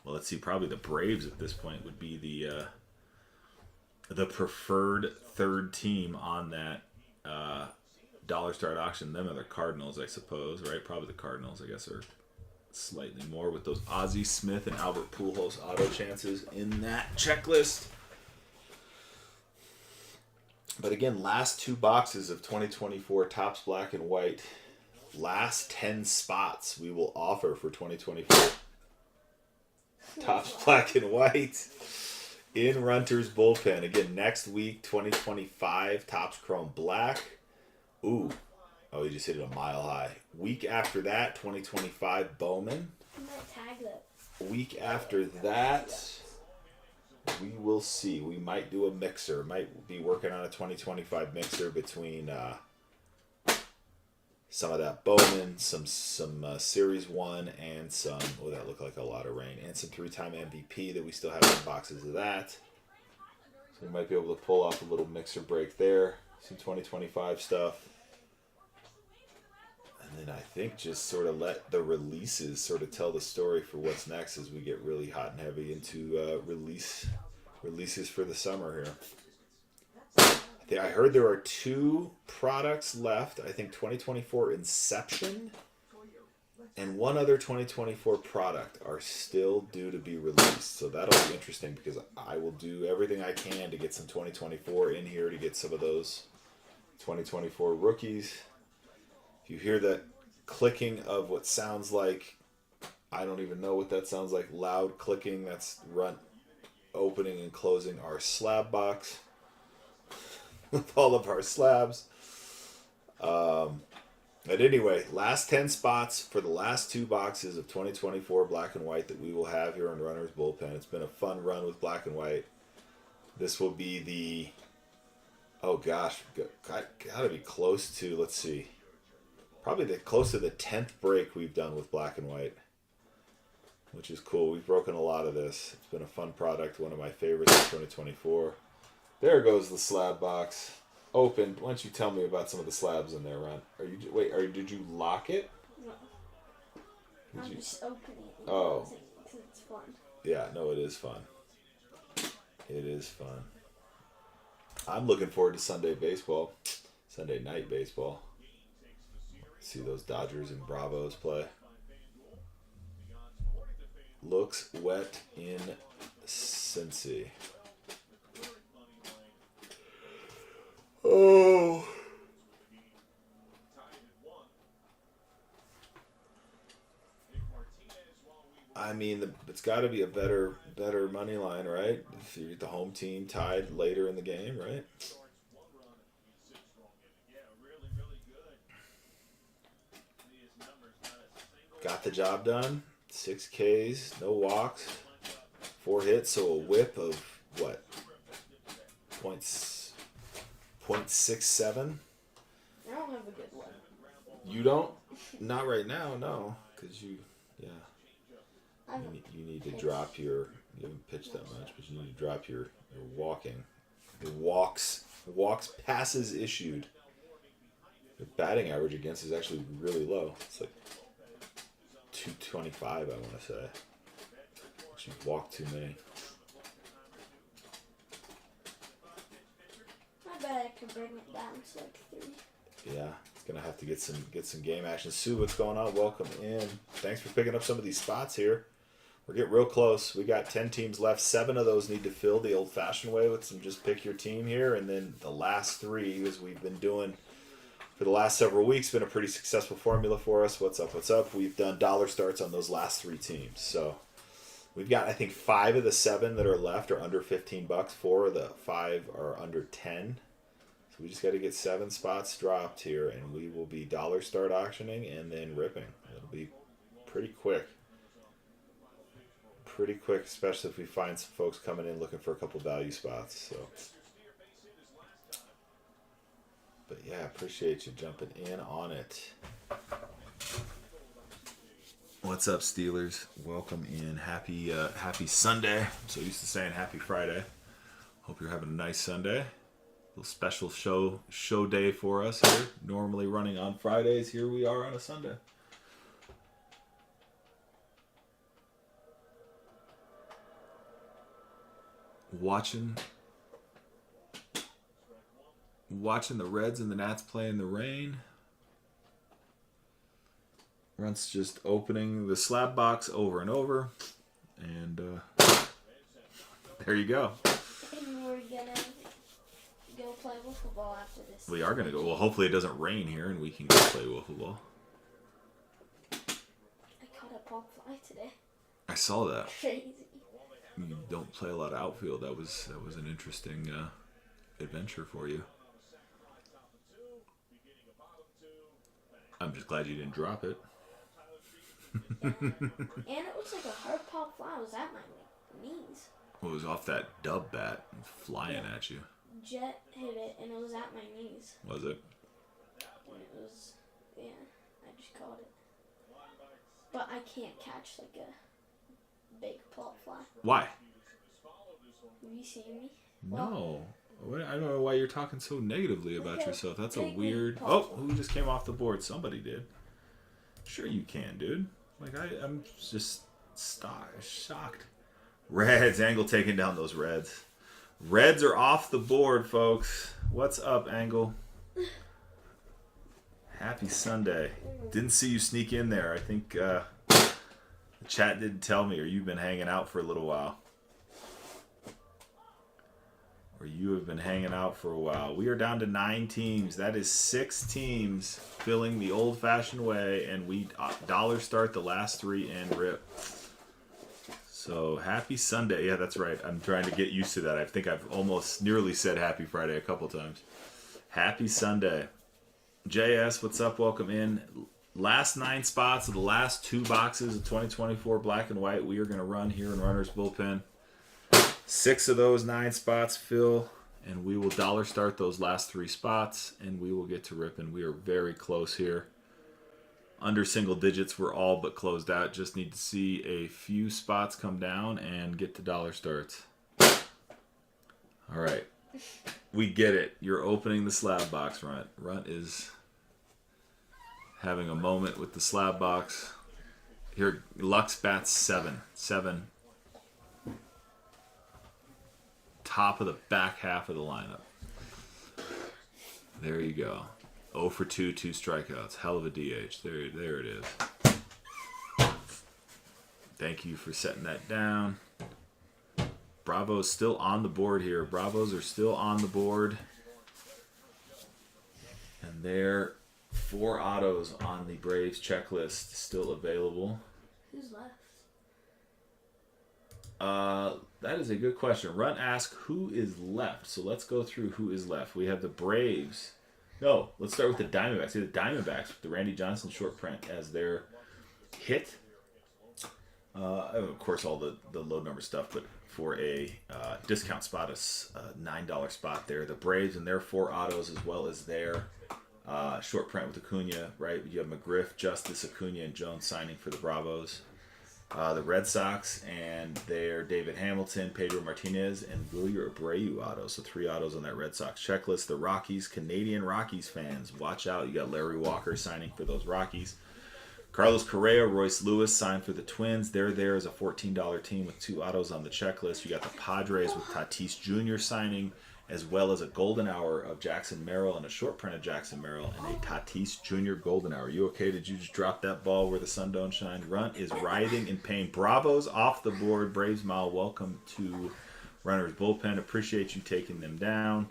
let's see, probably the Braves at this point would be the preferred third team on that dollar start auction. Them are the Cardinals, I suppose, right? Probably the Cardinals, I guess, are slightly more with those Ozzie Smith and Albert Pujols auto chances in that checklist. But again, last 2 boxes of 2024 Topps Black and White. Last 10 spots we will offer for 2024 Topps Black and White in Runter's Bullpen. Again, next week, 2025 Topps Chrome Black. Ooh. Oh, he just hit it a mile high. Week after that, 2025 Bowman. I might tag that. Week after that, we will see. We might do a mixer. Might be working on a 2025 mixer between some of that Bowman, some Series 1, and some, oh, that looked like a lot of rain, and some 3-time MVP that we still have some boxes of that. So we might be able to pull off a little mixer break there. Some 2025 stuff. And then I think just sort of let the releases sort of tell the story for what's next as we get really hot and heavy into releases for the summer here. I heard there are 2 products left. I think 2024 Inception and one other 2024 product are still due to be released. So that'll be interesting because I will do everything I can to get some 2024 in here to get some of those 2024 rookies. If you hear that clicking of what sounds like, I don't even know what that sounds like, loud clicking, that's opening and closing our slab box with all of our slabs. But anyway, last 10 spots for the last 2 boxes of 2024 Black and White that we will have here on Runter's Bullpen. It's been a fun run with Black and White. This will be the, oh gosh, gotta be close to, let's see, probably close to the 10th break we've done with Black and White, which is cool. We've broken a lot of this. It's been a fun product, one of my favorites in 2024. There goes the slab box. Open. Why don't you tell me about some of the slabs in there, Ron? Did you lock it? No. I'm just opening it. Oh. because it's fun. Yeah, no, it is fun. It is fun. I'm looking forward to Sunday baseball. Sunday night baseball. See those Dodgers and Bravos play. Looks wet in Cincy. Oh. I mean, it's got to be a better money line, right? If you're the home team tied later in the game, right? Got the job done. 6 Ks, no walks, 4 hits, so a whip of what? 0.67? I don't have a good one. You don't? Not right now, no. Because you need to drop your, you haven't pitched that much, but you need to drop your walking. Your walks passes issued. The batting average against is actually really low. It's like 225, I want to say. But you've walked too many. I bet I could bring it down to like 3. Yeah, it's gonna have to get some game action. Sue, what's going on? Welcome in. Thanks for picking up some of these spots here. We're getting real close. We got 10 teams left. 7 of those need to fill the old-fashioned way with some just pick your team here, and then the last 3, as we've been doing for the last several weeks, been a pretty successful formula for us. What's up? What's up? We've done dollar starts on those last 3 teams. So we've got, I think, 5 of the 7 that are left are under $15. 4 of the 5 are under 10. So we just got to get 7 spots dropped here, and we will be dollar start auctioning and then ripping. It'll be pretty quick. Pretty quick, especially if we find some folks coming in looking for a couple value spots. So, but yeah, appreciate you jumping in on it. What's up, Steelers? Welcome in. Happy Sunday. I'm so used to saying happy Friday. Hope you're having a nice Sunday. A little special show day for us here. Normally running on Fridays. Here we are on a Sunday. Watching the Reds and the Nats play in the rain. Runt's just opening the slab box over and over. And there you go. And we're gonna go play wiffle ball after this. We are going to go. Well, hopefully it doesn't rain here and we can go play wiffle ball. I caught a pop fly today. I saw that. Crazy. You don't play a lot of outfield. That was an interesting adventure for you. I'm just glad you didn't drop it. And it looks like a hard pop fly. It was at my knees. Well, it was off that dub bat flying at you. Jet hit it and it was at my knees. Was it? And it was, yeah, I just caught it. But I can't catch like a big pop fly. Why? Have you seen me? No. I don't know why you're talking so negatively about yourself. That's a weird... pop Oh, fly. who just came off the board? Somebody did. Sure you can, dude. Like, I'm just shocked. Reds. Angle taking down those Reds. Reds are off the board, folks. What's up, Angle? Happy Sunday. Didn't see you sneak in there. I think the chat didn't tell me, or you've been hanging out for a little while. Or you have been hanging out for a while. We are down to 9 teams. That is 6 teams filling the old-fashioned way, and we dollar start the last 3 and rip. So, happy Sunday. Yeah, that's right. I'm trying to get used to that. I think I've almost nearly said happy Friday a couple times. Happy Sunday. JS, what's up? Welcome in. Last 9 spots of the last 2 boxes of 2024 black and white we are going to run here in Runter's Bullpen. 6 of those 9 spots fill, and we will dollar start those last 3 spots, and we will get to ripping. We are very close here. Under single digits, we're all but closed out. Just need to see a few spots come down and get to dollar starts. All right. We get it. You're opening the slab box, Runt. Runt is having a moment with the slab box. Here, Lux bats 7. 7. Top of the back half of the lineup. There you go. 0 for 2, 2 strikeouts. Hell of a DH. There it is. Thank you for setting that down. Bravo's still on the board here. Bravos are still on the board. And there, 4 autos on the Braves checklist still available. Who's left? That is a good question. Run asks who is left. So let's go through who is left. We have the Braves. No, let's start with the Diamondbacks. We have the Diamondbacks with the Randy Johnson short print as their hit. Of course, all the low number stuff, but for a discount spot, a $9 spot there. The Braves and their 4 autos as well as their short print with Acuna, right? You have McGriff, Justice, Acuna, and Jones signing for the Bravos. The Red Sox and their David Hamilton, Pedro Martinez, and Wilyer Abreu autos. So 3 autos on that Red Sox checklist. The Rockies, Canadian Rockies fans, watch out. You got Larry Walker signing for those Rockies. Carlos Correa, Royce Lewis signed for the Twins. They're there as a $14 team with 2 autos on the checklist. You got the Padres with Tatis Jr. signing, as well as a golden hour of Jackson Merrill and a short print of Jackson Merrill and a Tatis Jr. golden hour. You okay? Did you just drop that ball where the sun don't shine? Runt is writhing in pain. Bravos off the board. Braves Mile, welcome to Runter's Bullpen. Appreciate you taking them down.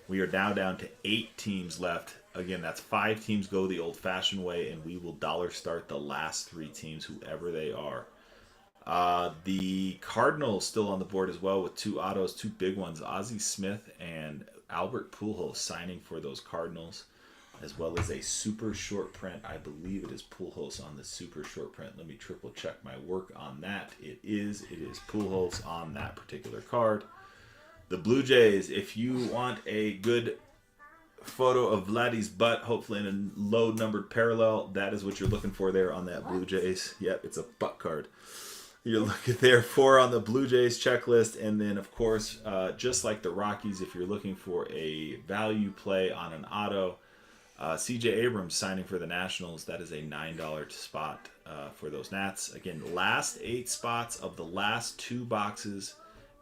We are now down to 8 teams left. Again, that's 5 teams go the old-fashioned way, and we will dollar start the last 3 teams, whoever they are. The Cardinals still on the board as well with 2 autos, 2 big ones. Ozzie Smith and Albert Pujols signing for those Cardinals, as well as a super short print. I believe it is Pujols on the super short print. Let me triple check my work on that. It is Pujols on that particular card. The Blue Jays, if you want a good photo of Vladdy's butt, hopefully in a low numbered parallel, that is what you're looking for there on that Blue Jays. Yep, it's a butt card. You're looking there 4 on the Blue Jays checklist. And then, of course, just like the Rockies, if you're looking for a value play on an auto, C.J. Abrams signing for the Nationals. That is a $9 spot for those Nats. Again, last 8 spots of the last 2 boxes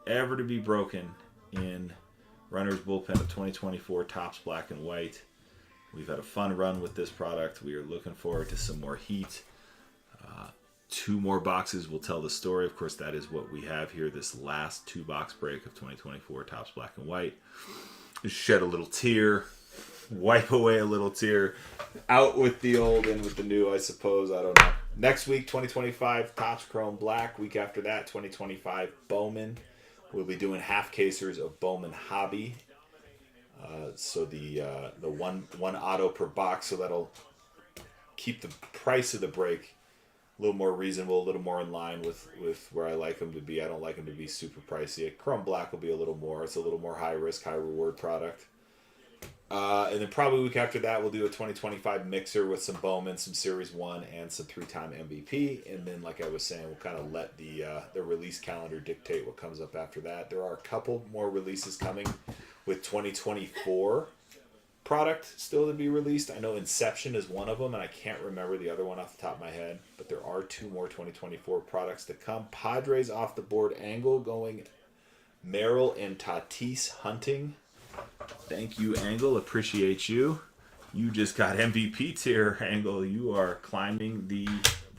ever to be broken in Runner's Bullpen of 2024 Topps Black and White. We've had a fun run with this product. We are looking forward to some more heat. 2 more boxes will tell the story. Of course, that is what we have here, this last 2-box break of 2024 Topps Black and White. Just shed a little tear, wipe away a little tear. Out with the old, in with the new, I suppose. I don't know. Next week, 2025 Topps Chrome Black. Week after that, 2025 Bowman. We'll be doing half casers of Bowman Hobby. So the one auto per box, so that'll keep the price of the break a little more reasonable, a little more in line with where I like them to be. I don't like them to be super pricey. Chrome Black will be a little more. It's a little more high risk, high reward product. And then probably a week after that, we'll do a 2025 mixer with some Bowman, some Series 1, and some 3-time MVP. And then, like I was saying, we'll kind of let the release calendar dictate what comes up after that. There are a couple more releases coming with 2024 product still to be released. I know Inception is one of them, and I can't remember the other one off the top of my head. But there are 2 more 2024 products to come. Padres off the board. Angle going Merrill and Tatis hunting. Thank you, Angle. Appreciate you. You just got MVP tier, Angle. You are climbing the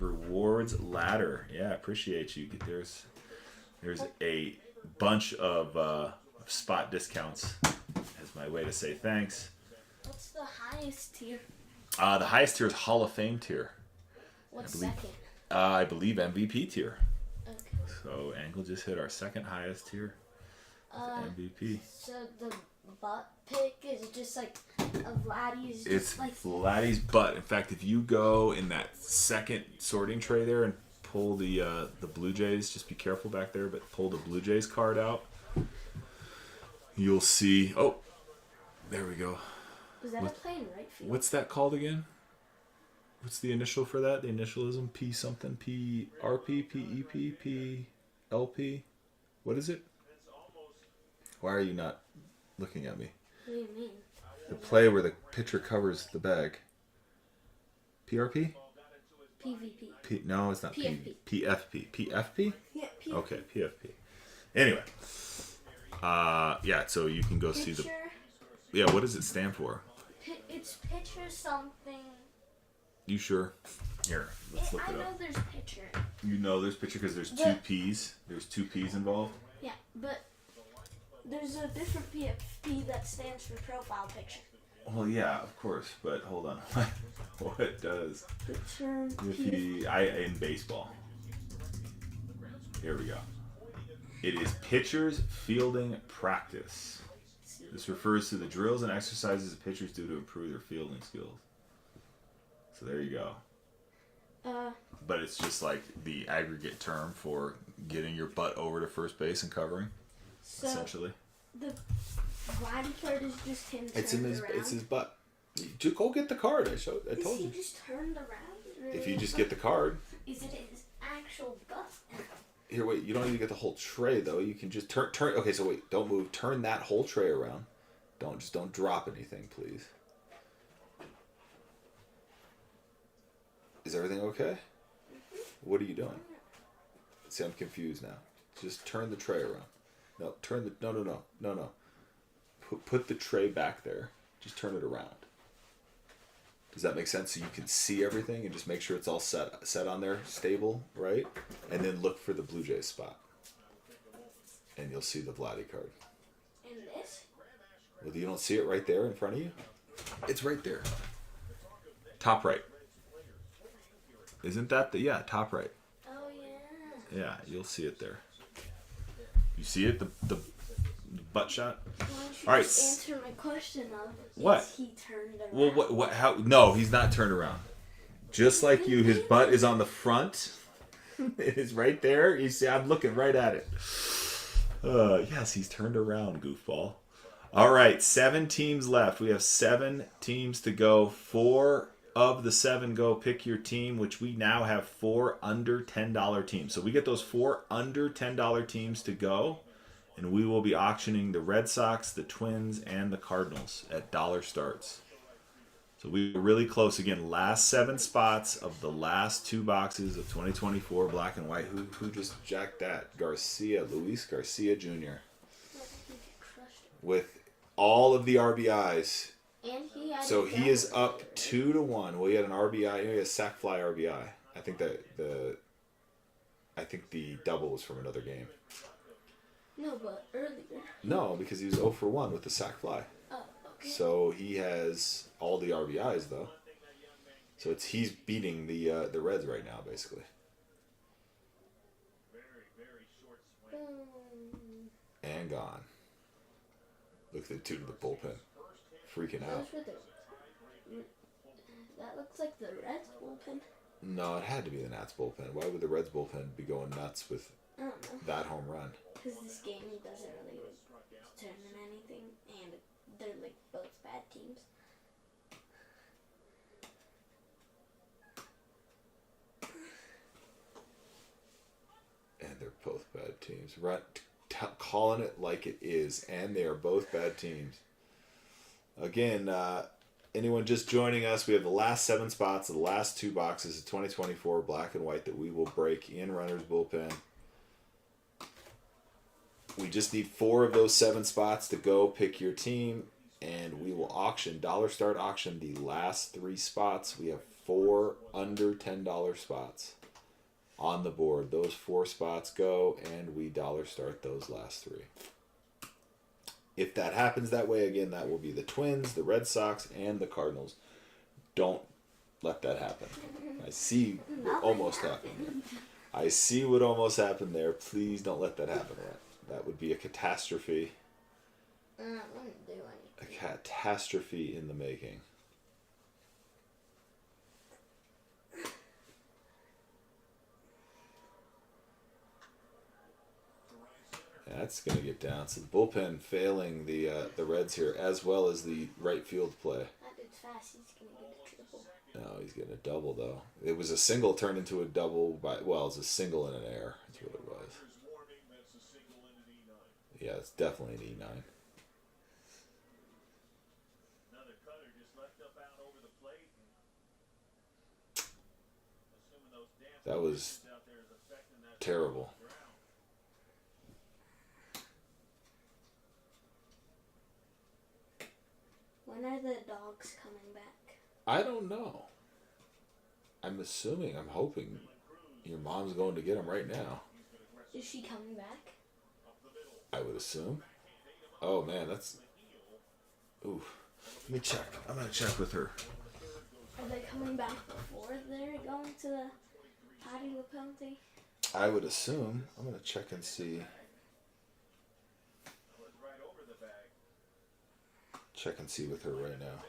rewards ladder. Yeah, appreciate you. There's a bunch of spot discounts as my way to say thanks. What's the highest tier? The highest tier is Hall of Fame tier. What's second? I believe MVP tier. Okay. So Angle just hit our second highest tier. MVP. So the butt pick is just like a Vladdy's. It's like Vladdy's butt. In fact, if you go in that second sorting tray there and pull the Blue Jays, just be careful back there, but pull the Blue Jays card out, you'll see. Oh, there we go. Was that a play in right field? What's that called again? What's the initial for that? The initialism? P something? P RP? PEP? PLP? What is it? Why are you not looking at me? What do you mean? The play where the pitcher covers the bag. PRP? PRP. PVP. No, it's not PFP. PFP. PFP? Yeah, PFP. Okay, PFP. Anyway. Yeah, so you can go see the... Yeah, what does it stand for? It's pitcher something. You sure? Here, let's look I it know up. there's pitcher. You know there's pitcher because there's two P's. There's two P's involved. Yeah, but there's a different PFP that stands for profile picture. Well, yeah, of course, but hold on. What does Pitcher in baseball? Here we go. It is pitchers fielding practice. This refers to the drills and exercises that pitchers do to improve their fielding skills. So there you go. But it's just like the aggregate term for getting your butt over to first base and covering, essentially. The body card is just him It's turned in his. around. It's his butt. You go get the card. I told you. Is he just turned around? If you just get the card. Is it his actual butt? Here, wait. You don't need to get the whole tray though. You can just turn. Okay, so wait. Don't move. Turn that whole tray around. Don't drop anything, please. Is everything okay? What are you doing? See, I'm confused now. Just turn the tray around. No, no. Put the tray back there. Just turn it around. Does that make sense? So you can see everything and just make sure it's all set on there, stable, right? And then look for the Blue Jays spot. And you'll see the Vladdy card. And this? Well, you don't see it right there in front of you? It's right there. Top right. Isn't that the... Yeah, top right. Oh, yeah. Yeah, you'll see it there. You see it? The butt shot? Why don't you All right. just answer my question of... What? Is he turned around? Well, what? How? No, he's not turned around. Just like you, his butt is on the front. It is right there. You see, I'm looking right at it. Yes, he's turned around, goofball. All right, 7 teams left. We have 7 teams to go. 4 of the 7 go pick your team, which we now have 4 under $10 teams. So we get those 4 under $10 teams to go, and we will be auctioning the Red Sox, the Twins, and the Cardinals at dollar starts. So we were really close. Again, last 7 spots of the last 2 boxes of 2024 black and white. Who just jacked that? Luis Garcia Jr. With all of the RBIs. And he is up 2-1. Well, he had an RBI. He had a sac fly RBI. I think the double was from another game. No, but earlier. No, because he was 0 for 1 with the sac fly. Oh, okay. So he has all the RBIs though. So he's beating the Reds right now, basically. And gone. Look at the 2 to the bullpen. Freaking out. That looks like the Reds bullpen. No, it had to be the Nats bullpen. Why would the Reds bullpen be going nuts with I don't know. that home run? Because this game doesn't really determine anything, and they're like both bad teams. And they're both bad teams. Calling it like it is, and they are both bad teams. Again, anyone just joining us, we have the last 7 spots of the last 2 boxes of 2024 black and white that we will break in Runter's bullpen. We just need 4 of those 7 spots to go pick your team, and we will dollar start auction the last 3 spots. We have 4 under $10 spots on the board. Those 4 spots go, and we dollar start those last 3. If that happens that way, again, that will be the Twins, the Red Sox, and the Cardinals. Don't let that happen. I see what almost happened. I see what almost happened there. Please don't let that happen. That would be a catastrophe. I wouldn't do anything. A catastrophe in the making. That's going to get down. So the bullpen failing the Reds here, as well as the right field play. That dude's fast. He's going to get a triple. No, he's getting a double, though. It was a single turned into a double. It was a single and an error. That's what it was. Yeah, it's definitely an E9. That was terrible. When are the dogs coming back? I don't know. I'm hoping your mom's going to get them right now. Is she coming back? I would assume. Oh man, that's... Ooh. Let me check. I'm going to check with her. Are they coming back before they're going to the patio penalty? I would assume. I'm going to check and see. Check and see with her right now.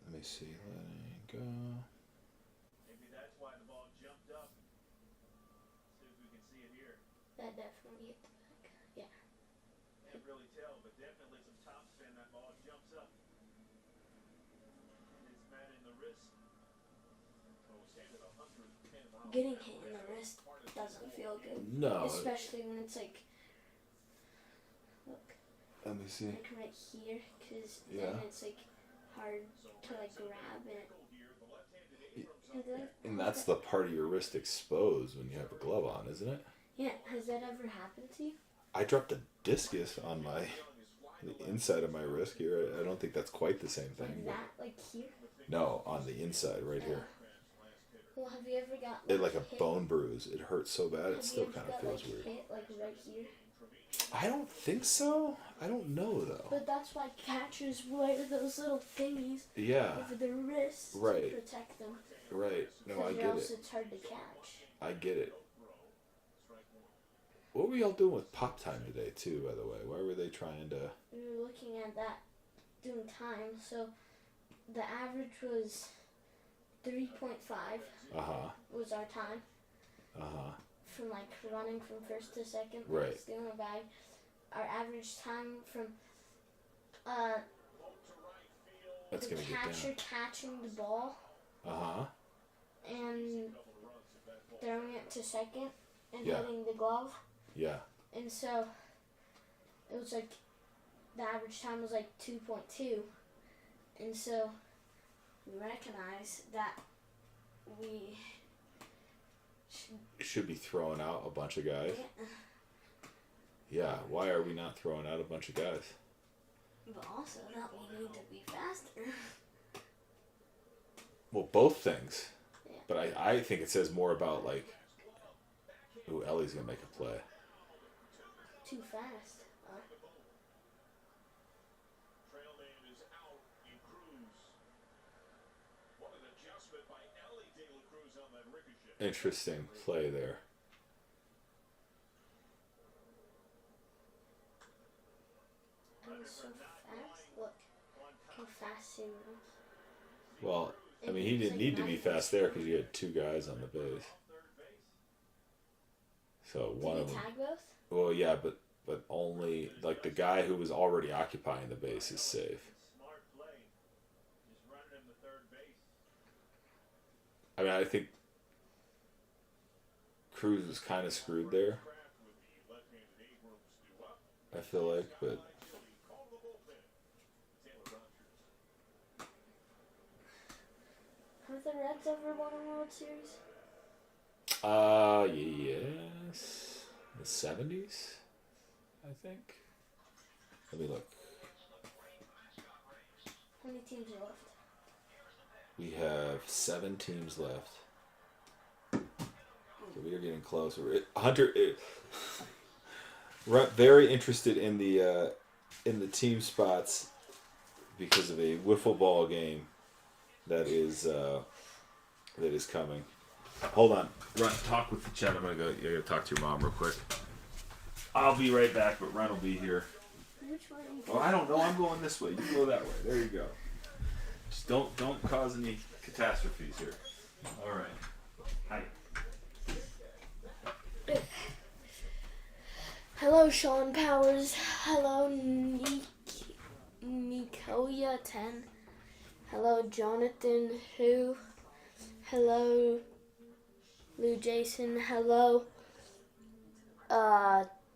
Let me see. Letting go. Maybe that's why the ball jumped up. See if we can see it here. That definitely hit the back. Yeah. Can't really tell, but definitely some top spin. That ball jumps up. It's Matt in the wrist. Getting hit in the wrist doesn't feel good. No. Especially when it's like, look, Let me see. like right here, because Yeah. then it's like hard to like grab it. And that's the part of your wrist exposed when you have a glove on, isn't it? Yeah, has that ever happened to you? I dropped a discus on the inside of my wrist here. I don't think that's quite the same thing. Like that, like here? No, on the inside, right here. Well, have you ever got It like a hit? bone bruise. It hurts so bad. It Have still you ever kind of got, feels like, weird. hit, like right here? I don't think so. I don't know though. But that's why catchers wear those little thingies Yeah. over their wrists Right. to protect them. Right. No, I Because get else it. it's hard to catch. I get it. What were y'all doing with pop time today too, by the way? Why were they trying to... We were looking at that, doing time. So the average was 3.5 Uh-huh. was our time. Uh-huh. From like running from first to second, Right. stealing a bag. Our average time from That's the gonna get catcher down. catching the ball Uh-huh. and throwing it to second and Yeah. hitting the glove. Yeah. And so it was like the average time was like 2.2. And so we recognize that we Should be throwing out a bunch of guys. yeah, Yeah. Why are we not throwing out a bunch of guys? but also that we need to be faster. Well, both things. Yeah. But I think it says more about like... Ooh, Ellie's gonna make a play. Too fast. Trail man is out in Cruz. What an adjustment by Ellie De La Cruz on that ricochet. Interesting play there. I was so fast. Look how fast he runs. Well, I mean, he didn't need to be fast there because you had two guys on the base. So one Did of he them. tag both? Well, yeah, but only like the guy who was already occupying the base is safe. Smart play. Just running him to third base. I mean, I think Cruz was kind of screwed there. Craft with the left-handed Abrams due up. I feel like, but Call the bullpen. Taylor Runter. Have the Reds ever won a World Series? yes, the 70s, I think. Let me look. How many teams are left? We have 7 teams left. So we are getting close. Hunter, very interested in the team spots because of a wiffle ball game that is coming. Hold on, Run. Talk with the chat. I'm gonna talk to your mom real quick. I'll be right back, but Run will be here. Which one? Oh, I don't know. I'm going this way. You go that way. There you go. Just don't cause any catastrophes here. All right. Hi. Hello, Sean Powers. Hello, Nicoya 10. Hello, Jonathan Who. Hello, Lou Jason. Hello,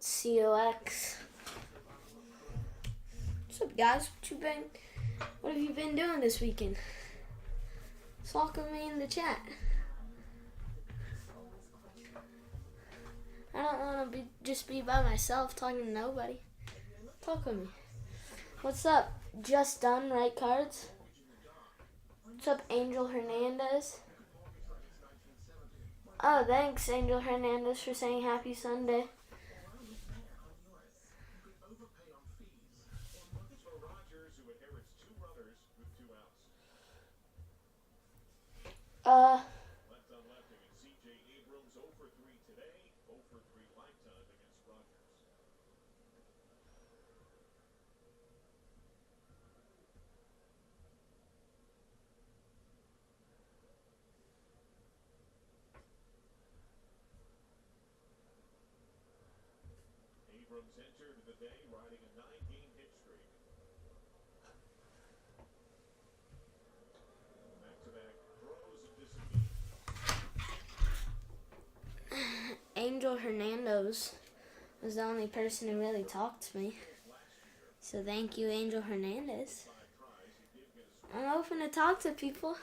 COX. What's up, guys? What have you been doing this weekend? Talk with me in the chat. I don't want to just be by myself talking to nobody. Talk with me. What's up? Just done, right cards? What's up, Angel Hernandez? Oh, thanks, Angel Hernandez, for saying happy Sunday. For Rogers, who inherits 2 runners with 2 outs. Left on left against C.J. Abrams, 0 for 3 today, 0 for 3 lifetime against Rogers. Abrams entered the day riding a 9-game hit streak. Back-to-back throws and disengaged. Angel Hernandez was the only person who really talked to me. So thank you, Angel Hernandez. I'm open to talk to people.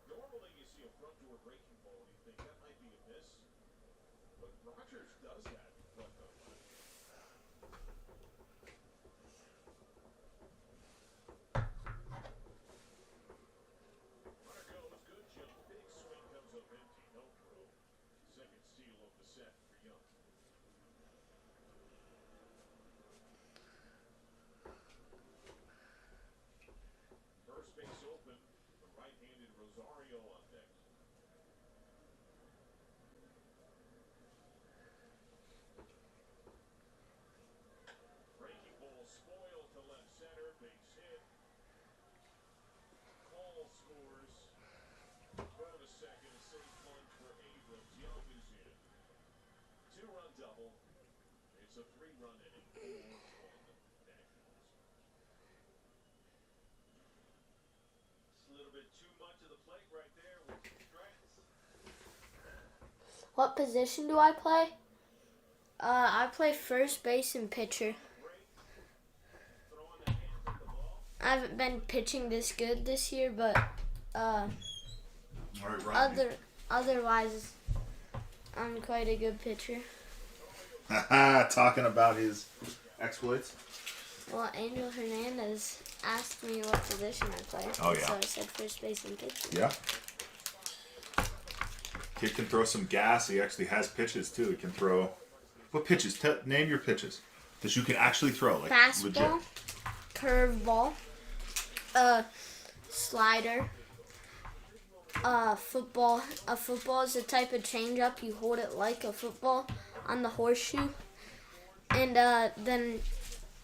Normally you see a front door breaking ball and you think that might be a miss. But Rogers does that left on left. Runner goes, good jump, big swing comes up empty, no throw. Second steal of the set for Young. First base open, the right-handed Rosario on deck. Breaking ball spoiled to left center, base hit. Call scores. Throw to second, a safe plunge for Abrams. Young is in. 2-run double. It's a 3-run inning. 4-1 Nationals. It's a little bit too much of the plate right there with some strikes. What position do I play? I play first base and pitcher. Throwing the hands at the ball. I haven't been pitching this good this year, but All right, Rodney. otherwise, I'm quite a good pitcher. Talking about his exploits. Well, Angel Hernandez asked me what position I play. Oh, yeah. So I said first base and pitcher. Yeah. Kid can throw some gas. He actually has pitches too. He can throw. What pitches? Name your pitches that you can actually throw. Like Fastball, legit. curveball, slider, football. A football is a type of changeup. You hold it like a football on the horseshoe, and then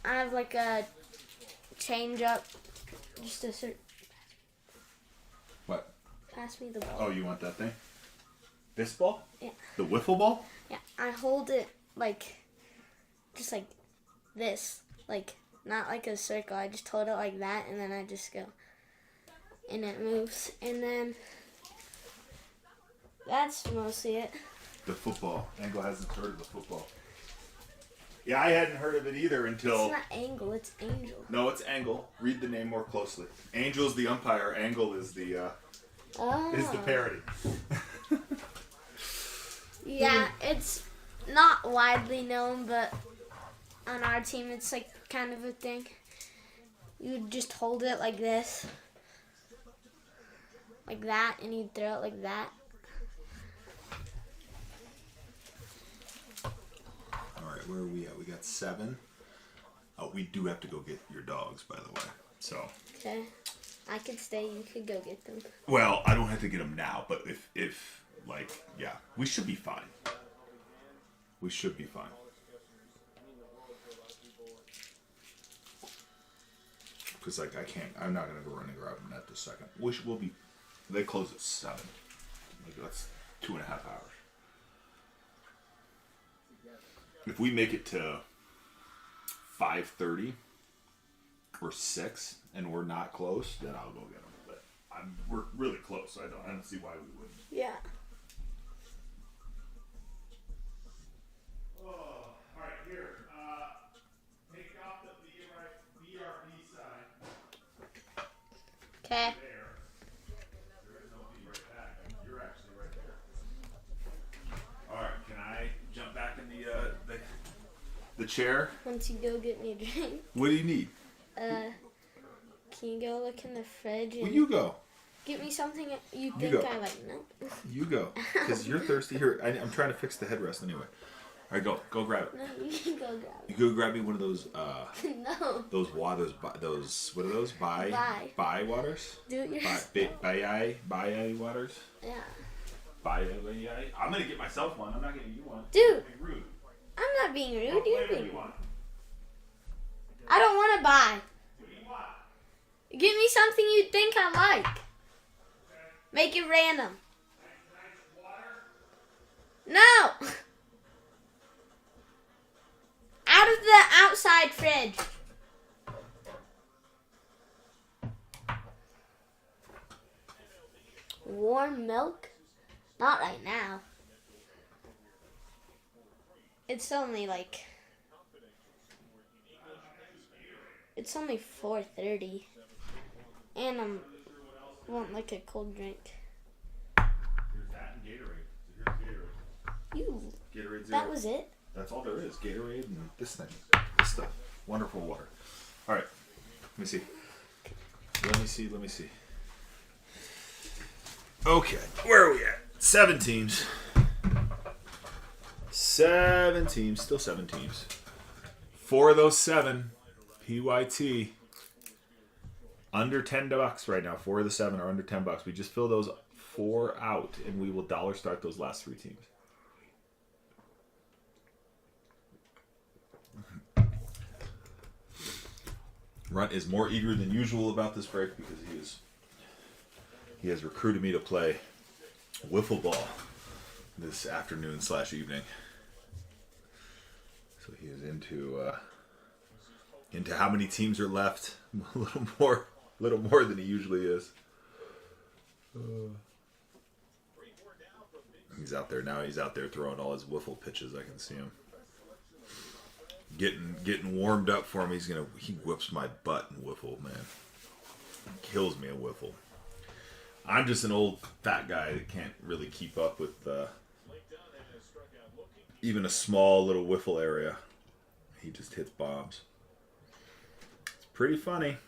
I have like a changeup. Just a certain. What? Pass me the ball. Oh, you want that thing? This ball? Yeah. The wiffle ball? Yeah, I hold it like, just like this, like not like a circle. I just hold it like that, and then I just go, and it moves, and then that's mostly it. The football. Angle hasn't heard of the football. Yeah, I hadn't heard of it either until. It's not Angle, it's Angel. No, it's Angle. Read the name more closely. Angel's the umpire. Angle is the parody. Yeah, it's not widely known, but on our team, it's like kind of a thing. You would just hold it like this, like that, and you'd throw it like that. All right, where are we at? We got 7. Oh, we do have to go get your dogs, by the way. So. Okay. I could stay, you could go get them. Well, I don't have to get them now, but if like, yeah, we should be fine. We should be fine. Because, like, I'm not going to go running around in that this second. We'll be, they close at 7. Like, that's 2.5 hours. If we make it to 5:30 or 6 and we're not close, then I'll go get them. But we're really close, so I don't see why we wouldn't. Yeah. chair. Once you go get me a drink. What do you need? Can you go look in the fridge and Well, you go. get me something you think go. I like? No. You go. Because you're thirsty. Here, I'm trying to fix the headrest anyway. All right, go. Go grab it. No, you can go grab You go grab me one of those, No. those waters, those, what are those? Buy waters? Do it yourself. Buy waters? Yeah. Buy. I'm going to get myself one. I'm not getting you one. Dude. Be rude. I'm not being rude. What You're flavor do being you rude. want? I don't want to buy. What do you want? Give me something you think I like. Make it random. No. Out of the outside fridge. Warm milk? Not right now. It's only like... It's only 4:30. And I want like a cold drink. Here's that and Gatorade. Here's Gatorade. You. Gatorade Zero. That was it? That's all there is. Gatorade and this thing. This stuff. Wonderful water. All right. Let me see. Let me see. Okay. Where are we at? 7 teams. 7 teams. Still 7 teams. 4 of those 7. PYT. Under $10 right now. 4 of the 7 are under $10. We just fill those 4 out, and we will dollar start those last 3 teams. Runt is more eager than usual about this break because he has recruited me to play wiffle ball this afternoon/evening. So he is into how many teams are left. A little more than he usually is. He's out there now. He's out there throwing all his wiffle pitches. I can see him getting warmed up for him. He whips my butt in wiffle, man. Kills me in wiffle. I'm just an old fat guy that can't really keep up with even a small little wiffle area. He just hits bombs. It's pretty funny.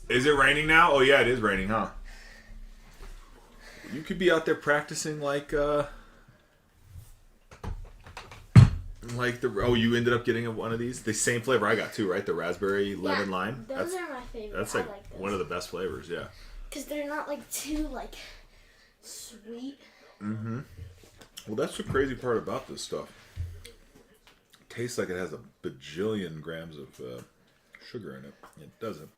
Is it raining now? Oh yeah, it is raining, huh? You could be out there practicing like you ended up getting one of these? The same flavor I got too, right? The raspberry lemon lime? Those are my favorite. That's like one of the best flavors, yeah. Because they're not like too like sweet. Mm-hmm. Well, that's the crazy part about this stuff. It tastes like it has a bajillion grams of sugar in it. It doesn't.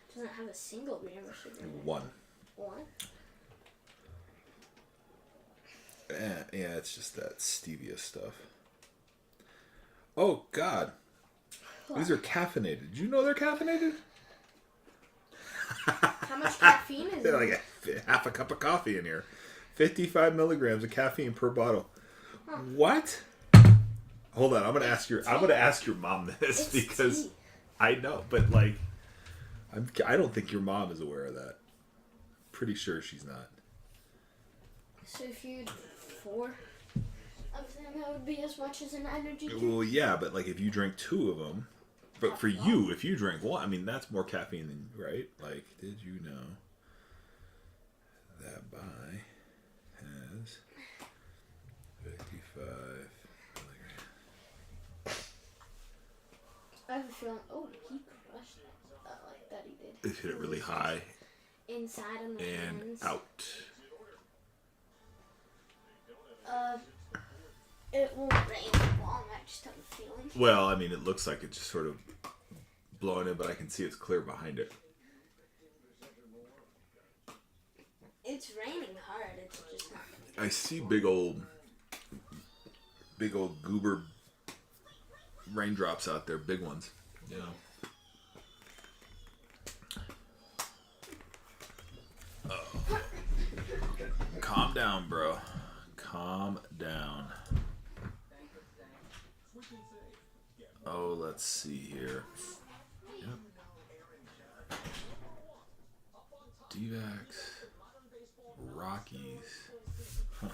It doesn't have a single gram of sugar in it. One. Yeah, it's just that stevia stuff. Oh, God. What? These are caffeinated. Did you know they're caffeinated? How much caffeine is They're in like it? half a cup of coffee in here. 55 milligrams of caffeine per bottle. Huh. What? Hold on, I'm gonna ask your mom this It's because tea. I know, but like, I don't think your mom is aware of that. Pretty sure she's not. So if you had 4 of them, that would be as much as an energy drink. Well, yeah, but like if you drink 2 of them, but for you, if you drink 1, I mean that's more caffeine than right. Like, did you know that Bai has 55 milligrams? I have a feeling. Oh, he crushed it. Like that he did. It hit it really high Inside on the and hands. out. It won't rain long. I just have a feeling. Well, I mean, it looks like it's just sort of blowing in, but I can see it's clear behind it. It's raining hard. It's just not. I see big old goober raindrops out there, big ones. Yeah. Oh. Calm down, bro. Calm down. Oh, let's see here. Yep. D-backs. Rockies. Huh.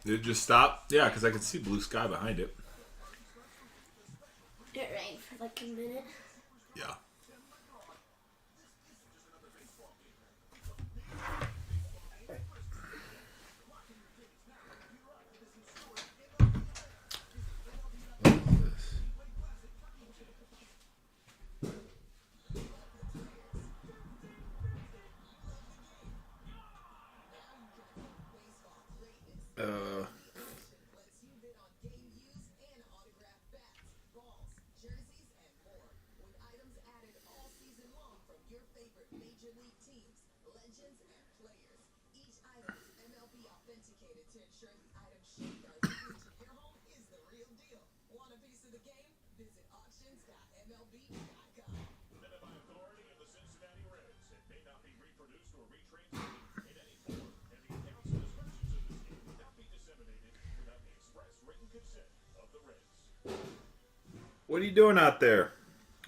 Did it just stop? Yeah, because I could see blue sky behind it. It rained for like a minute. Yeah. What is this? Presented by authority of the Cincinnati Reds. It may not be reproduced or retranslated in any form, and the accounts and descriptions of this game may not be disseminated without the express written consent of the Reds. What are you doing out there,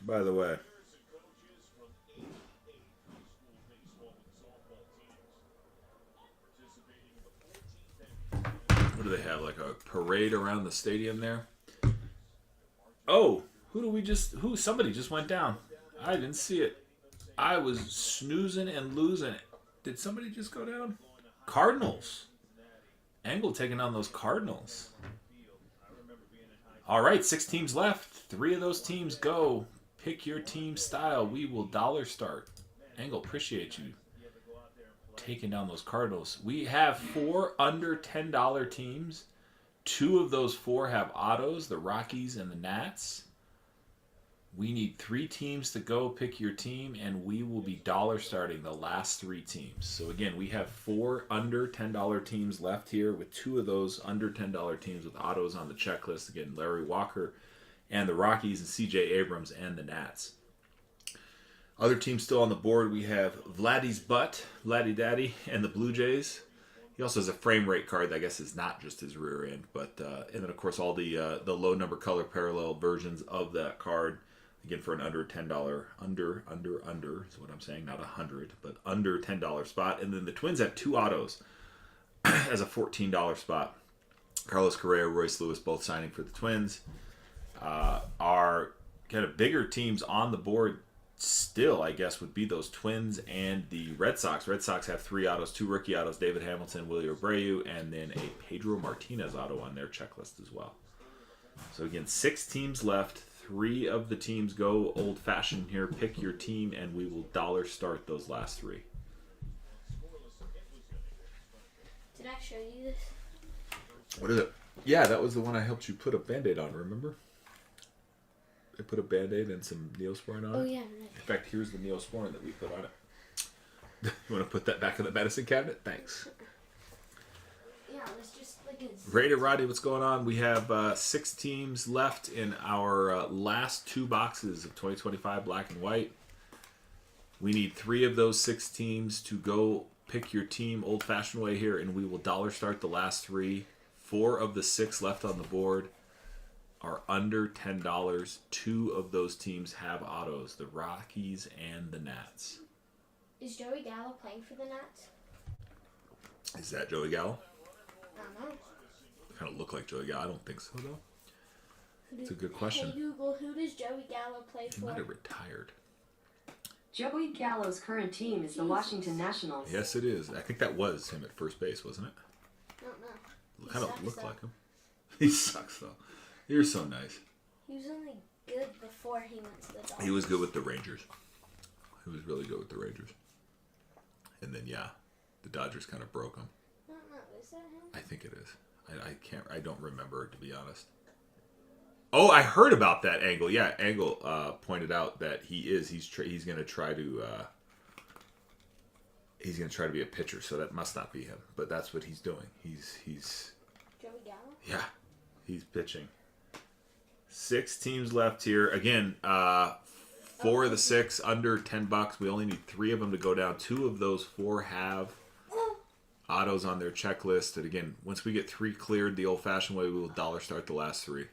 by the way? Players and coaches from 88 high school baseball and softball teams participating in the 14th What do they have? Like a parade around the stadium there? Oh, somebody just went down. I didn't see it. I was snoozing and losing. Did somebody just go down? Cardinals. Angle taking on those Cardinals. All right, 6 teams left. 3 of those teams go. Pick your team style. We will dollar start. Angle, appreciate you taking down those Cardinals. We have 4 under $10 teams. 2 of those 4 have autos, the Rockies and the Nats. We need 3 teams to go. Pick your team, and we will be dollar starting the last 3 teams. So again, we have 4 under $10 teams left here, with 2 of those under $10 teams with autos on the checklist. Again, Larry Walker and the Rockies, and C.J. Abrams and the Nats. Other teams still on the board, we have Vladdy's Butt, Vladdy Daddy, and the Blue Jays. He also has a frame rate card that I guess is not just his rear end, but and then of course all the low number color parallel versions of that card. Again, for an under $10, under is what I'm saying, not 100, but under $10 spot. And then the Twins have 2 autos as a $14 spot. Carlos Correa, Royce Lewis, both signing for the Twins. Our kind of bigger teams on the board still, I guess, would be those Twins and the Red Sox. Red Sox have 3 autos, 2 rookie autos, David Hamilton, Willie Abreu, and then a Pedro Martinez auto on their checklist as well. So again, 6 teams left. 3 of the teams go old-fashioned here. Pick your team, and we will dollar start those last 3. Did I show you this? What is it? Yeah, that was the one I helped you put a Band-Aid on, remember? I put a Band-Aid and some Neosporin on it. Oh, yeah. Right. In fact, here's the Neosporin that we put on it. You want to put that back in the medicine cabinet? Thanks. Yeah, it was just like a... Raider Roddy, what's going on? We have 6 teams left in our last 2 boxes of 2025 black and white. We need 3 of those 6 teams to go pick your team old-fashioned way here, and we will dollar start the last 3. 4 of the 6 left on the board are under $10. 2 of those teams have autos, the Rockies and the Nats. Is Joey Gallo playing for the Nats? Is that Joey Gallo? I don't know. Kind of look like Joey Gallo. I don't think so, though. It's a good question. Hey Google, who does Joey Gallo play He for? might have retired. Joey Gallo's current team is the Washington Nationals. Yes, it is. I think that was him at first base, wasn't it? I don't know. He Kind of sucks, looked though. like him. He sucks, though. You're so nice. He was only good before he went to the Dodgers. He was good with the Rangers. He was really good with the Rangers. And then, yeah, the Dodgers kind of broke him. I don't know. Is that him? I think it is. I don't remember, to be honest. Oh, I heard about that Angle. Yeah, Angle pointed out that he's going to try to be a pitcher, so that must not be him. But that's what he's doing. He's Joey Gallo? yeah, he's pitching. 6 teams left here. Again, 4 of the 6 under $10. We only need 3 of them to go down. 2 of those 4 have autos on their checklist. And again, once we get 3 cleared the old-fashioned way, we will dollar start the last 3.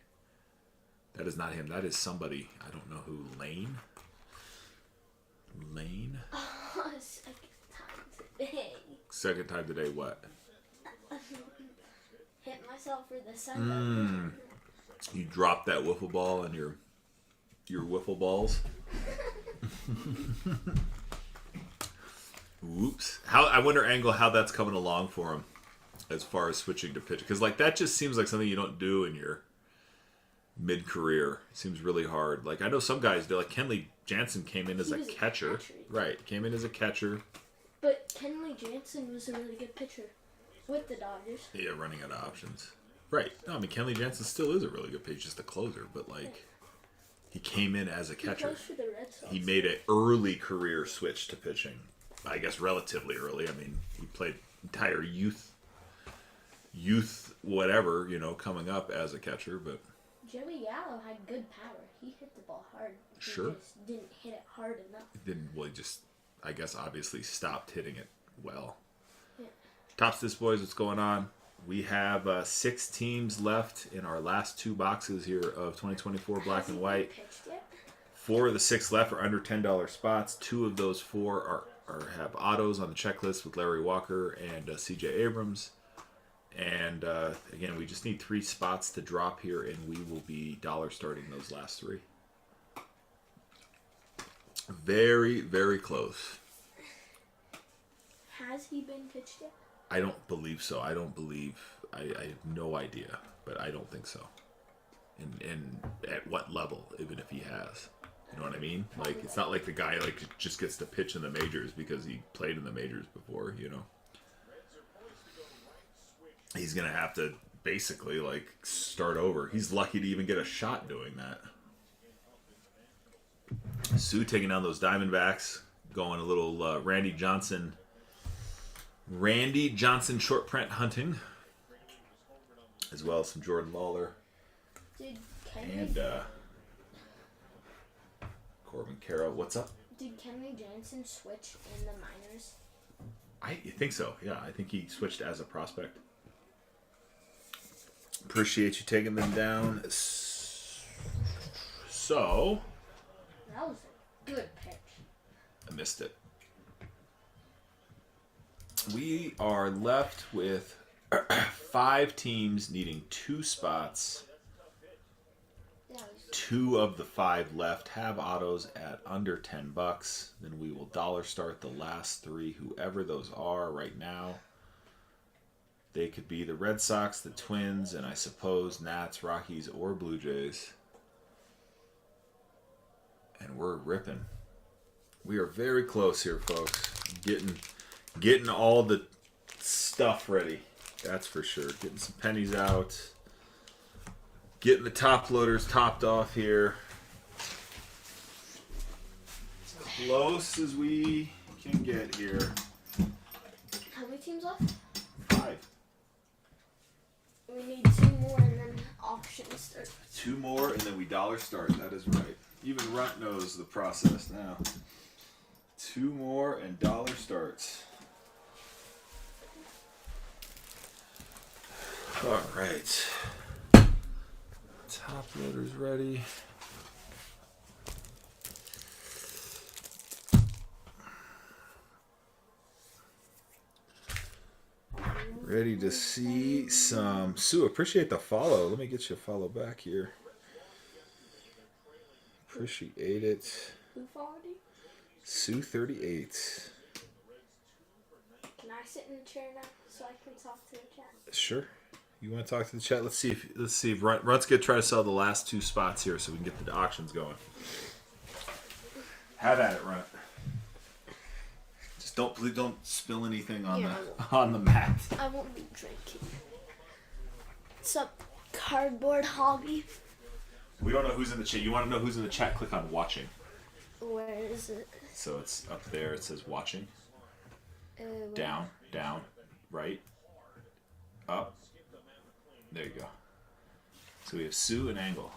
That is not him. That is somebody. I don't know who. Lane? Oh, second time today. Second time today, what? hit myself for the sun. You dropped that wiffle ball and your wiffle balls. Whoops. I wonder, Angle, how that's coming along for him as far as switching to pitch. Because, like, that just seems like something you don't do in your mid-career. It seems really hard. Like, I know some guys do. Like, Kenley Jansen came in as a catcher. Right. Came in as a catcher. But Kenley Jansen was a really good pitcher with the Dodgers. Yeah, running out of options. Right. No, I mean, Kenley Jansen still is a really good pitcher, just a closer. But, like, he came in as a catcher. He plays for the Red Sox. He made an early career switch to pitching. I guess relatively early. I mean, he played entire youth whatever, coming up as a catcher, but Joey Gallo had good power. He hit the ball hard. Sure. He just didn't hit it hard enough. he just, I guess, obviously stopped hitting it well. Yeah. Tops this, boys, what's going on? We have 6 teams left in our last 2 boxes here of 2024 black and white. Pitched yet? 4 of the 6 left are under $10 spots. 2 of those 4 have autos on the checklist with Larry Walker and C.J. Abrams. And again, we just need 3 spots to drop here, and we will be dollar starting those last 3. Very, very close. Has he been pitched yet? I don't believe so. I have no idea, but I don't think so. And at what level, even if he has. You know what I mean? Like, it's not like the guy just gets to pitch in the majors because he played in the majors before, He's going to have to basically, start over. He's lucky to even get a shot doing that. Sue taking down those Diamondbacks, going a little Randy Johnson short print hunting, as well as some Jordan Lawler. Did And Corbin Carroll. What's up? Did Kenley Jansen switch in the minors? I think so. Yeah, I think he switched as a prospect. Appreciate you taking them down. So, That was a good pitch. I missed it. We are left with 5 teams needing 2 spots. 2 of the 5 left have autos at under $10. Then we will dollar start the last 3, whoever those are right now. They could be the Red Sox, the Twins, and I suppose Nats, Rockies, or Blue Jays. And we're ripping. We are very close here, folks. Getting all the stuff ready. That's for sure. Getting some pennies out. Getting the top loaders topped off here. As close as we can get here. How many teams left? 5. We need 2 more and then auction start. 2 more and then we dollar start. That is right. Even Runt knows the process now. 2 more and dollar starts. All right. Top loader's ready. Ready to see some. Sue, appreciate the follow. Let me get you a follow back here. Appreciate it. Who followed you? Sue38. Can I sit in the chair now so I can talk to the chat? Sure. You want to talk to the chat? Let's see if Runt's gonna try to sell the last 2 spots here so we can get the auctions going. Have at it, Runt. Just don't spill anything on the mat. I won't be drinking. What's up, cardboard hobby? We don't know who's in the chat. You want to know who's in the chat? Click on watching. Where is it? So it's up there. It says watching. Down, right, up. There you go. So we have Sue and Angle,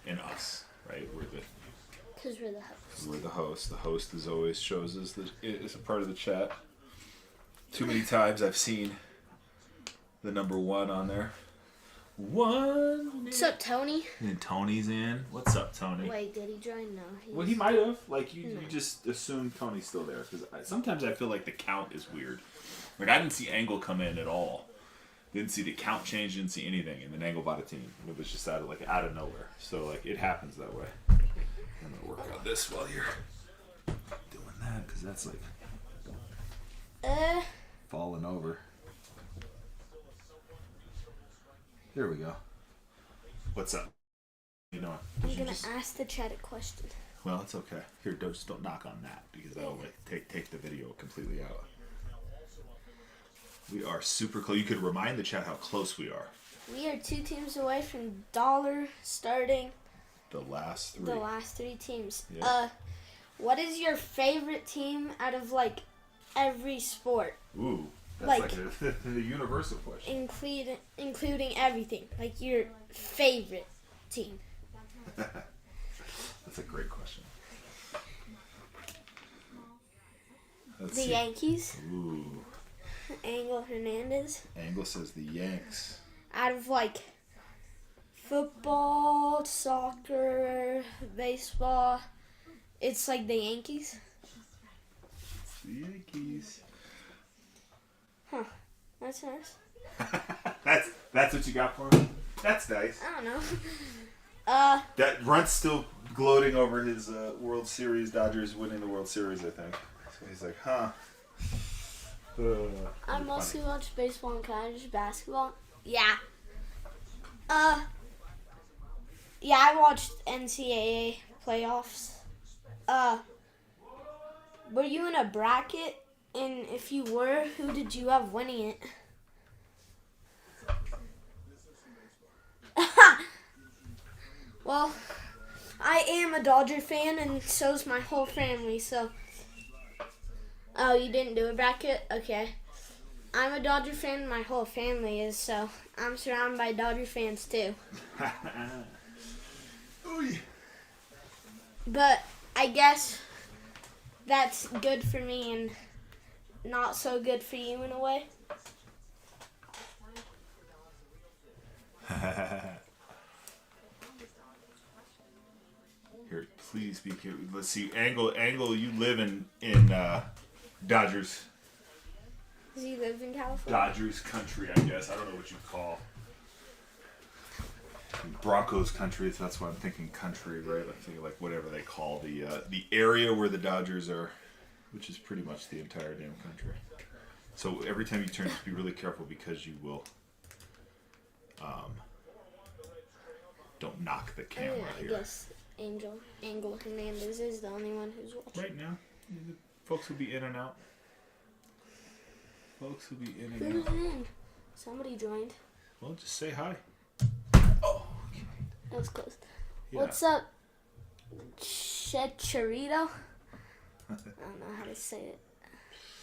and us, right? Because we're the host. We're the host. The host is always shows us is a part of the chat. Too many times I've seen the number 1 on there. 1. What's up, Tony? And Tony's in. What's up, Tony? Wait, did he join? No. Well, he might have. You just assume Tony's still there because sometimes I feel like the count is weird. I didn't see Angle come in at all, Didn't see the count change, didn't see anything, and then Angle bought a team. It was just out of nowhere. So like it happens that way. I'm gonna work on this while you're doing that because that's like falling over. There we go. What's up? You know, I'm gonna ask the chat a question. well, it's okay. Here, just don't knock on that because that'll like take the video completely out. We are super close. You could remind the chat how close we are. We are 2 teams away from dollar starting The last 3. the last 3 teams. Yeah. What is your favorite team out of like every sport, Ooh, that's like a universal question. including everything? Like your favorite team. That's a great question. Let's The see. Yankees. Ooh, Angel Hernandez. Angle says the Yanks. Out of like football, soccer, baseball, it's like the Yankees. The Yankees. Huh. That's nice. That's what you got for me. That's nice. I don't know. That Runt's still gloating over his World Series, Dodgers winning the World Series, I think. So he's like, huh. I mostly watch baseball and college basketball. Yeah. Yeah, I watched NCAA playoffs. Were you in a bracket? And if you were, who did you have winning it? Well, I am a Dodger fan, and so's my whole family, so... Oh, you didn't do a bracket? Okay. I'm a Dodger fan, my whole family is, so I'm surrounded by Dodger fans, too. But I guess that's good for me and not so good for you in a way. Here, please be careful. Let's see, Angle. You live in Dodgers. Does he live in California? Dodgers country, I guess. I don't know what you call Broncos country. So that's why I'm thinking country, right? I think like whatever they call the area where the Dodgers are, which is pretty much the entire damn country. So every time you turn, just be really careful because you will. Don't knock the camera I here. guess Angel Hernandez is the only one who's watching. Right now, the folks will be in and out. Folks will be in and Who's out. in? Somebody joined. Well, just say hi. Oh, okay. That was close. Yeah. What's up, Chicharito? I don't know how to say it.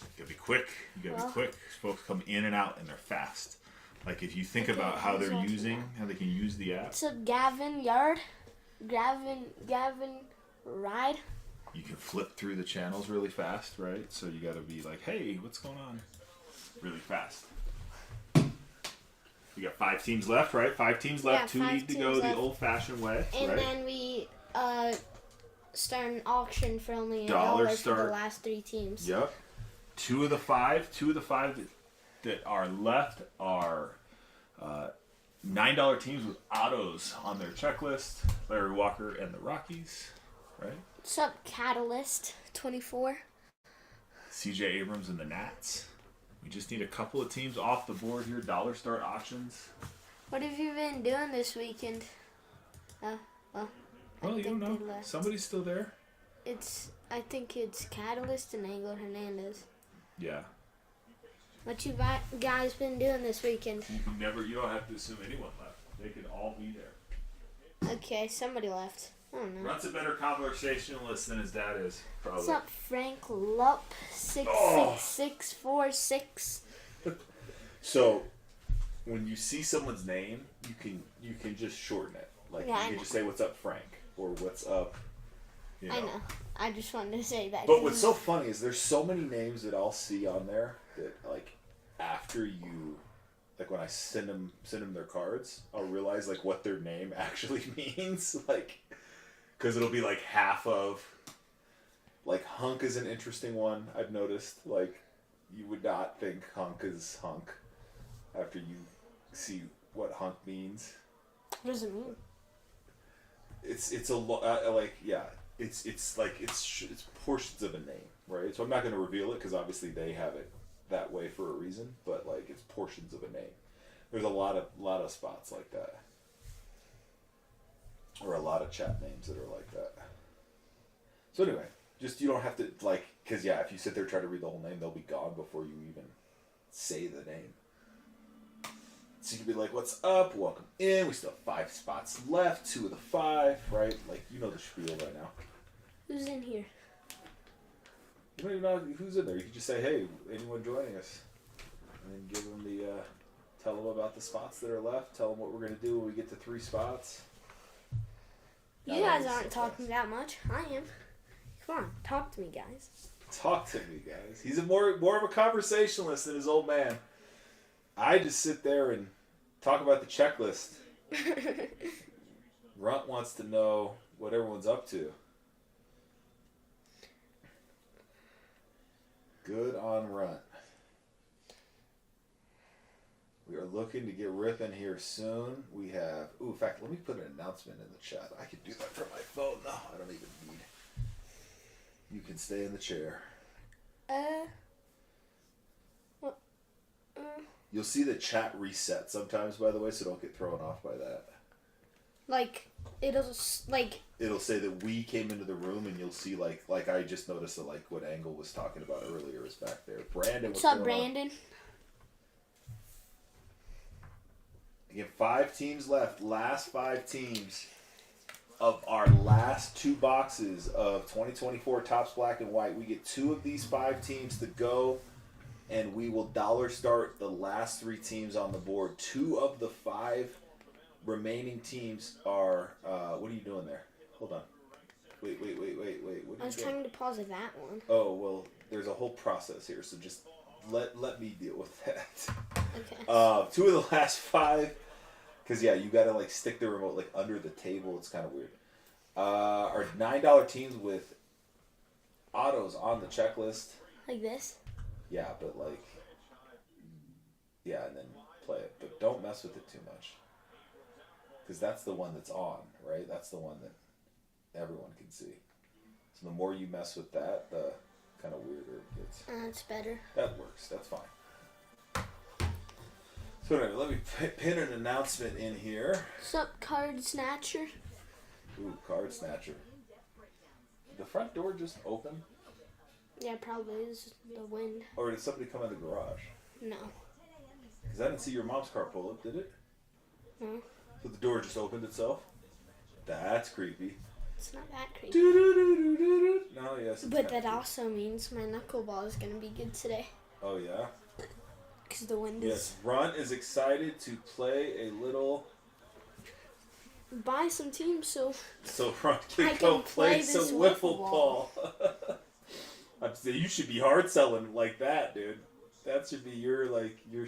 You gotta be quick. You gotta Well. be quick. Folks come in and out and they're fast. Like if you think Okay, about how who's they're watching using, how they can use the app, What's up, Gavin Yard? Gavin Ride? you can flip through the channels really fast, right? So you gotta be like, hey, what's going on? Really fast. You got 5 teams left, right? 5 teams left. Yeah, 2 5 need to teams go left. the old-fashioned way, And right? then we start an auction for only Dollar $1 for start. the last 3 teams. Yep. 2 of the 5 that are left are $9 teams with autos on their checklist. Larry Walker and the Rockies, right? What's up, Catalyst 24? CJ Abrams and the Nats. We just need a couple of teams off the board here. Dollar start auctions. What have you been doing this weekend? Well, Well, you don't know. they left. Somebody's still there. I think it's Catalyst and Angler Hernandez. Yeah. What you guys been doing this weekend? You don't have to assume anyone left. They could all be there. Okay, somebody left. I don't know. Runt's a better conversationalist than his dad is, probably. What's up, Frank Lupp? 66646. So, when you see someone's name, you can just shorten it. Like Yeah, I you can know. just say "What's up, Frank?" or "What's up." You I know. I just wanted to say that. But what's so funny is there's so many names that I'll see on there that like after you, like when I send them their cards, I'll realize like what their name actually means. Like, because it'll be like half of. Like Hunk is an interesting one. I've noticed. Like, you would not think Hunk is Hunk after you see what hunt means. What does it mean? It's portions of a name, right? So I'm not going to reveal it because obviously they have it that way for a reason. But like it's portions of a name. There's a lot of spots like that, or a lot of chat names that are like that. So anyway, just you don't have to like because if you sit there try to read the whole name, they'll be gone before you even say the name. So you can be like, "What's up? Welcome in. We still have 5 spots left. 2 of the 5, right? Like you know the spiel by now. Who's in here? You don't even know who's in there. You can just say, "Hey, anyone joining us?" And then give them the tell them about the spots that are left. Tell them what we're gonna do when we get to 3 spots. You guys aren't talking that much. I am. Come on, talk to me, guys. Talk to me, guys. He's more of a conversationalist than his old man. I just sit there and talk about the checklist. Runt wants to know what everyone's up to. Good on Runt. We are looking to get ripping here soon. We have... Ooh, in fact, let me put an announcement in the chat. I could do that from my phone. No, I don't even need... You can stay in the chair. What? You'll see the chat reset sometimes, by the way, so don't get thrown off by that. Like, it'll say that we came into the room, and you'll see, like I just noticed that, like, what Angle was talking about earlier is back there. Brandon, what's up, Brandon? Again, 5 teams left. Last 5 teams of our last 2 boxes of 2024 Topps Black and White. We get 2 of these 5 teams to go, and we will dollar start the last 3 teams on the board. 2 of the 5 remaining teams are... what are you doing there? Hold on. Wait. What are you doing? I was trying to pause that one. Oh, well, there's a whole process here, so just let me deal with that. Okay. 2 of the last 5... Because, you got to, like, stick the remote, like, under the table. It's kind of weird. Are $9 teams with autos on the checklist. Like this? Yeah, but, like... Yeah, and then play it. But don't mess with it too much. Because that's the one that's on, right? That's the one that everyone can see. So the more you mess with that, the kind of weirder it gets. That's better. That works. That's fine. So anyway, let me pin an announcement in here. Sup, Card Snatcher? Ooh, Card Snatcher. Did the front door just open? Yeah, probably is the wind. Or did somebody come in the garage? No. Because I didn't see your mom's car pull up, did it? No. So the door just opened itself? That's creepy. It's not that creepy. No, yes. But that also means my knuckleball is going to be good today. Oh, yeah? Because the wind is... Yes, Ron is excited to play a little... Buy some teams so Ron can I go can play this some wiffle ball. I'm saying you should be hard selling like that, dude. That should be your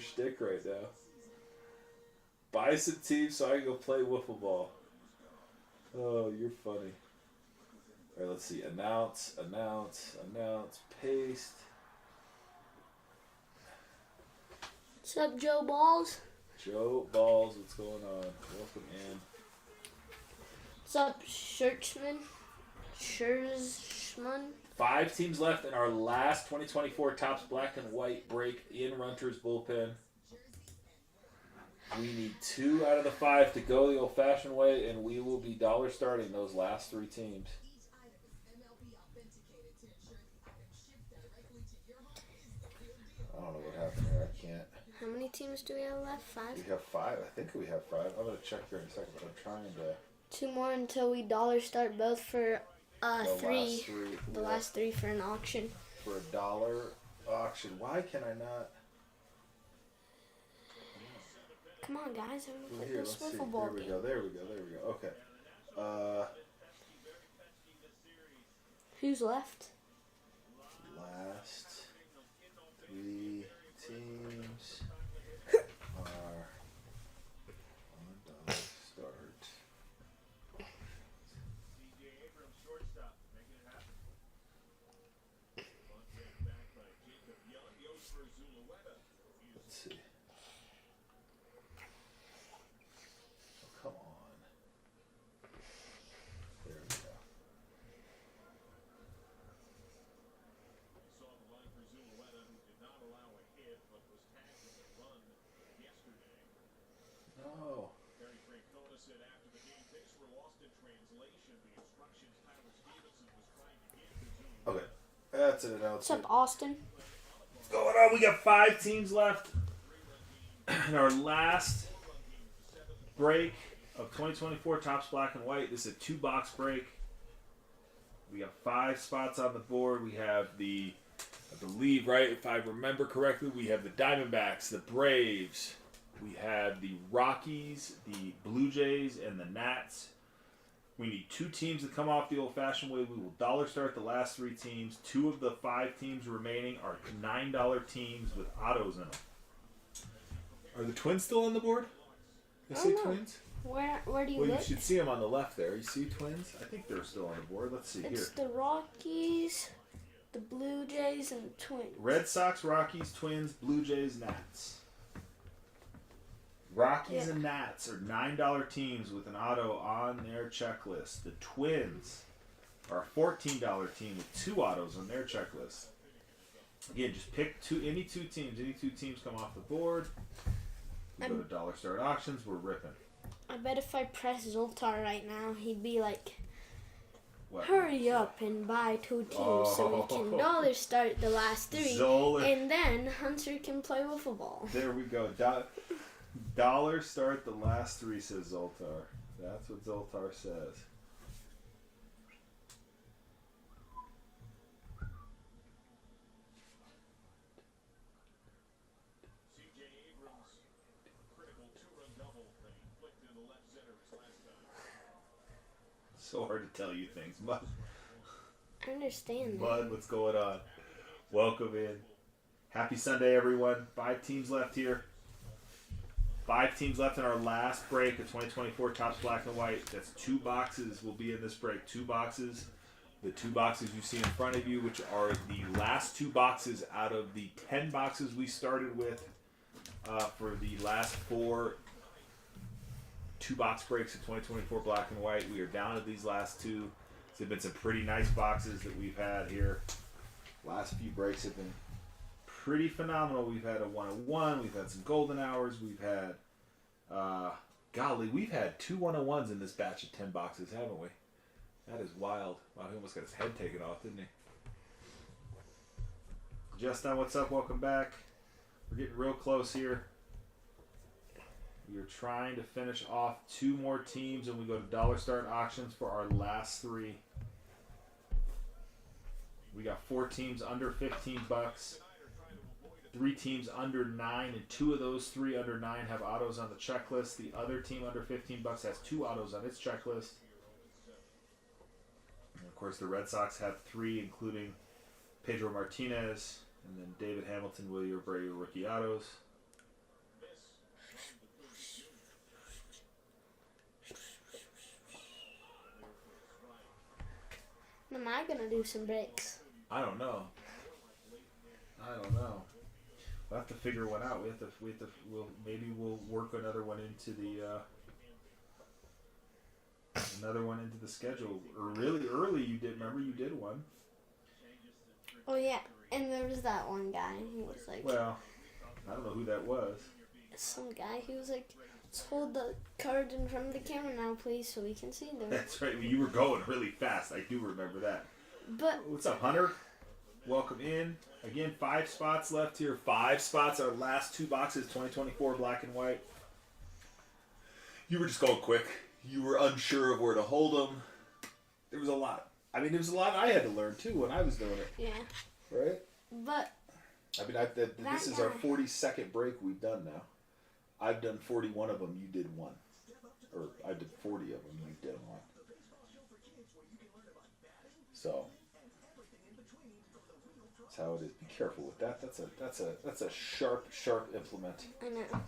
shtick right now. Buy some teams so I can go play wiffle ball. Oh, you're funny. All right, let's see. Announce, paste. What's up, Joe Balls? Joe Balls, what's going on? Welcome in. What's up, Scherzman? 5 teams left in our last 2024 Topps Black and White break in Runter's bullpen. We need 2 out of the 5 to go the old-fashioned way, and we will be dollar starting those last 3 teams. I don't know what happened there. I can't. How many teams do we have left? 5? We have 5. I think we have 5. I'm going to check here in a second, but I'm trying to... 2 more until we dollar start both for 3. The last 3 for an auction. For a dollar auction. Why can I not... Come on, guys. I'm going to play Here, this let's see. wiffle ball game. There we go. Okay. Who's left? Last 3 teams are on dollar start. Let's see. said after the game things were lost in translation. The instructions Tyler Stevenson was trying to give the team. Okay, that's an What's announcement. up, Austin? What's going on? We got 5 teams left in our last break of 2024 Topps Black and White. This is a 2-box break. We got 5 spots on the board. We have the, I believe, right, if I remember correctly, we have the Diamondbacks, the Braves, we have the Rockies, the Blue Jays, and the Nats. We need 2 teams to come off the old-fashioned way. We will dollar start the last 3 teams. 2 of the 5 teams remaining are $9 teams with autos in them. Are the Twins still on the board? I see know. Twins. Where do you Well, you look? should see them on the left there. You see Twins? I think they're still on the board. Let's see It's here. the Rockies, the Blue Jays, and the Twins. Red Sox, Rockies, Twins, Blue Jays, Nats. Rockies Yeah. and Nats are $9 teams with an auto on their checklist. The Twins are a $14 team with 2 autos on their checklist. Again, just pick any two teams. Any 2 teams come off the board. We go to dollar start auctions. We're ripping. I bet if I press Zoltar right now, he'd be like, What? hurry up and buy 2 teams so we can dollar start the last 3. Zola. And then Hunter can play wiffle ball. There we go. Dollar start the last 3, says Zoltar. That's what Zoltar says. C.J. Abrams, critical 2-run double that he flicked into left center his last time. So hard to tell you things. Mud, I understand that. Mud, what's going on? Welcome in. Happy Sunday, everyone. 5 teams left here. 5 teams left in our last break of 2024 Topps Black and White. That's 2 boxes will be in this break. 2 boxes. The 2 boxes you see in front of you, which are the last 2 boxes out of the 10 boxes we started with for the last 4 2-box breaks of 2024 Black and White. We are down to these last 2. There's been some pretty nice boxes that we've had here. Last few breaks have been pretty phenomenal. We've had a 101. We've had some golden hours. We've had, golly, we've had 2 101s in this batch of 10 boxes, haven't we? That is wild. Wow, he almost got his head taken off, didn't he? Justin, what's up? Welcome back. We're getting real close here. We are trying to finish off 2 more teams, and we go to dollar start auctions for our last 3. We got 4 teams under 15 bucks, 3 teams under 9, and 2 of those 3 under 9 have autos on the checklist. The other team under 15 bucks has 2 autos on its checklist. And of course, the Red Sox have 3, including Pedro Martinez, and then David Hamilton, William Abreu, rookie autos. When am I gonna do some breaks? I don't know. We'll have to figure one out. Maybe we'll work another one into the schedule. Or really early, you did one. Oh yeah, and there was that one guy who was like, Well, I don't know who that was. some guy who was like, let's hold the cards in front of the camera now, please, so we can see them. That's right. You were going really fast. I do remember that. But What's up, Hunter? Welcome in. Again, 5 spots left here. 5 spots. Our last 2 boxes, 2024 Black and White. You were just going quick. You were unsure of where to hold them. There was a lot. There was a lot I had to learn, too, when I was doing it. yeah, Right? but This is our 42nd break we've done now. I've done 41 of them. You did 1. Or I did 40 of them. You did 1. So that's how it is. Be careful with that. That's a sharp implement. I know.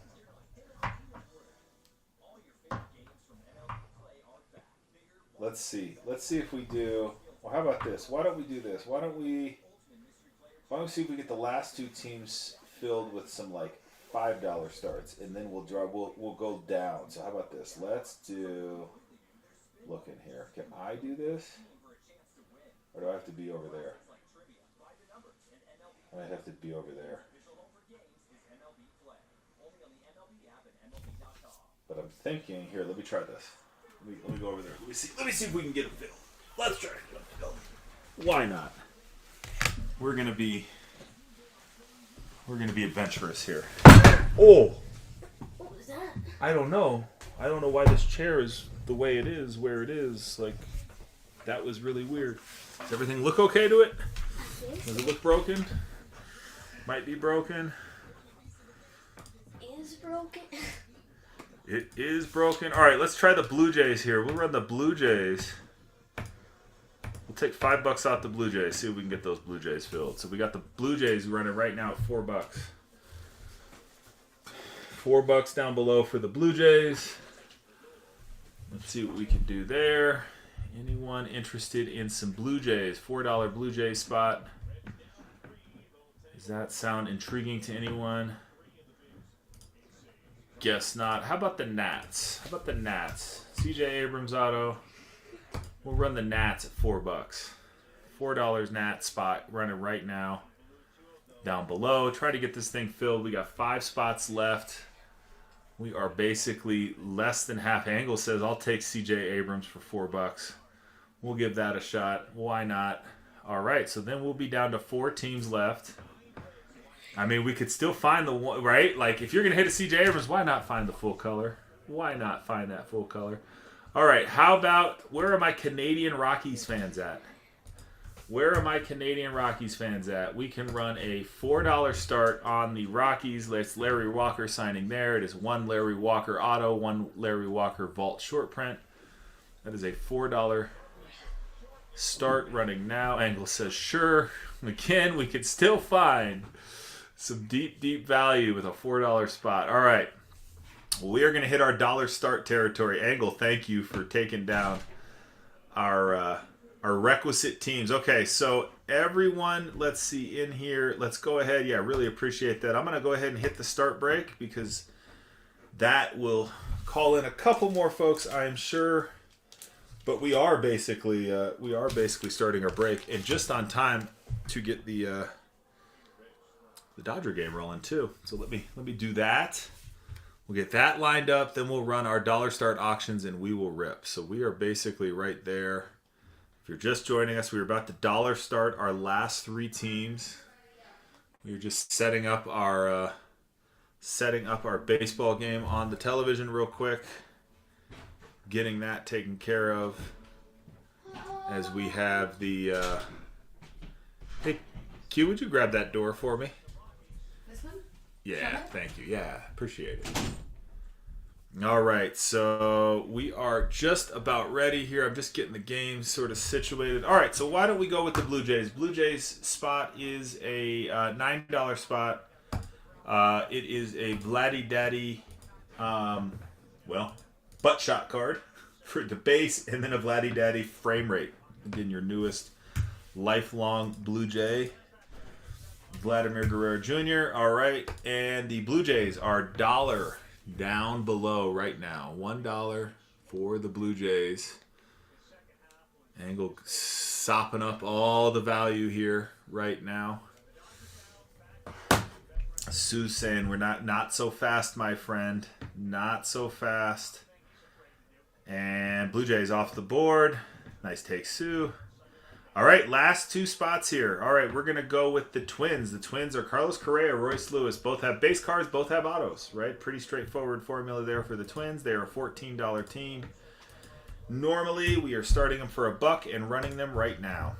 Let's see if we do. Well, how about this? Why don't we do this? Why don't we see if we get the last 2 teams filled with some like $5 starts, and then we'll go down. So how about this? Let's do. Look in here. Can I do this? Or do I have to be over there? I might have to be over there. But I'm thinking, here, let me try this. Let me go over there. Let me see if we can get them filled. Let's try to get them filled. Why not? We're gonna be adventurous here. Oh! What was that? I don't know. I don't know why this chair is the way it is, where it is. Like, that was really weird. Does everything look okay to it? Does it look broken? Might be broken. Is broken. It is broken. All right, let's try the Blue Jays here. We'll run the Blue Jays. We'll take $5 off the Blue Jays. See if we can get those Blue Jays filled. So we got the Blue Jays running right now at $4. $4 down below for the Blue Jays. Let's see what we can do there. Anyone interested in some Blue Jays? $4 Blue Jays spot. Does that sound intriguing to anyone? Guess not. How about the Nats? CJ Abrams auto. We'll run the Nats at $4. $4 Nats spot running right now. Down below. Try to get this thing filled. We got 5 spots left. We are basically less than half. Angle says I'll take CJ Abrams for $4. We'll give that a shot. Why not? All right, so then we'll be down to 4 teams left. I mean, we could still find the one, right? Like, if you're going to hit a CJ Abrams, why not find the full color? Why not find that full color? All right, how about, where are my Canadian Rockies fans at? Where are my Canadian Rockies fans at? We can run a $4 start on the Rockies. That's Larry Walker signing there. It is 1 Larry Walker auto, 1 Larry Walker vault short print. That is a $4 start running now. Angle says, sure. Again, we could still find some deep, deep value with a $4 spot. All right. We are going to hit our dollar start territory. Angle, thank you for taking down our requisite teams. Okay, so everyone, let's see in here. Let's go ahead. Yeah, really appreciate that. I'm going to go ahead and hit the start break because that will call in a couple more folks, I'm sure. But we are basically starting our break and just on time to get the Dodger game rolling too. So let me do that. We'll get that lined up, then we'll run our dollar start auctions and we will rip. So we are basically right there. If you're just joining us, we are about to dollar start our last 3 teams. We are just setting up our baseball game on the television real quick. Getting that taken care of as we have the hey Q, would you grab that door for me? This one? Yeah, thank you. Yeah, appreciate it. All right, so we are just about ready here. I'm just getting the game sort of situated. All right, so why don't we go with the Blue Jays? Blue Jays spot is a $9 spot. It is a Vladdy Daddy, butt shot card for the base, and then a Vladdy Daddy frame rate. Again, your newest lifelong Blue Jay. Vladimir Guerrero Jr. All right, and the Blue Jays are $1 down below right now. $1 for the Blue Jays. Angle sopping up all the value here right now. Sue's saying we're not so fast, my friend. Not so fast. And Blue Jays off the board. Nice take, Sue. All right, last 2 spots here. All right, we're going to go with the Twins. The Twins are Carlos Correa, Royce Lewis. Both have base cards, both have autos, right? Pretty straightforward formula there for the Twins. They are a $14 team. Normally, we are starting them for $1 and running them right now.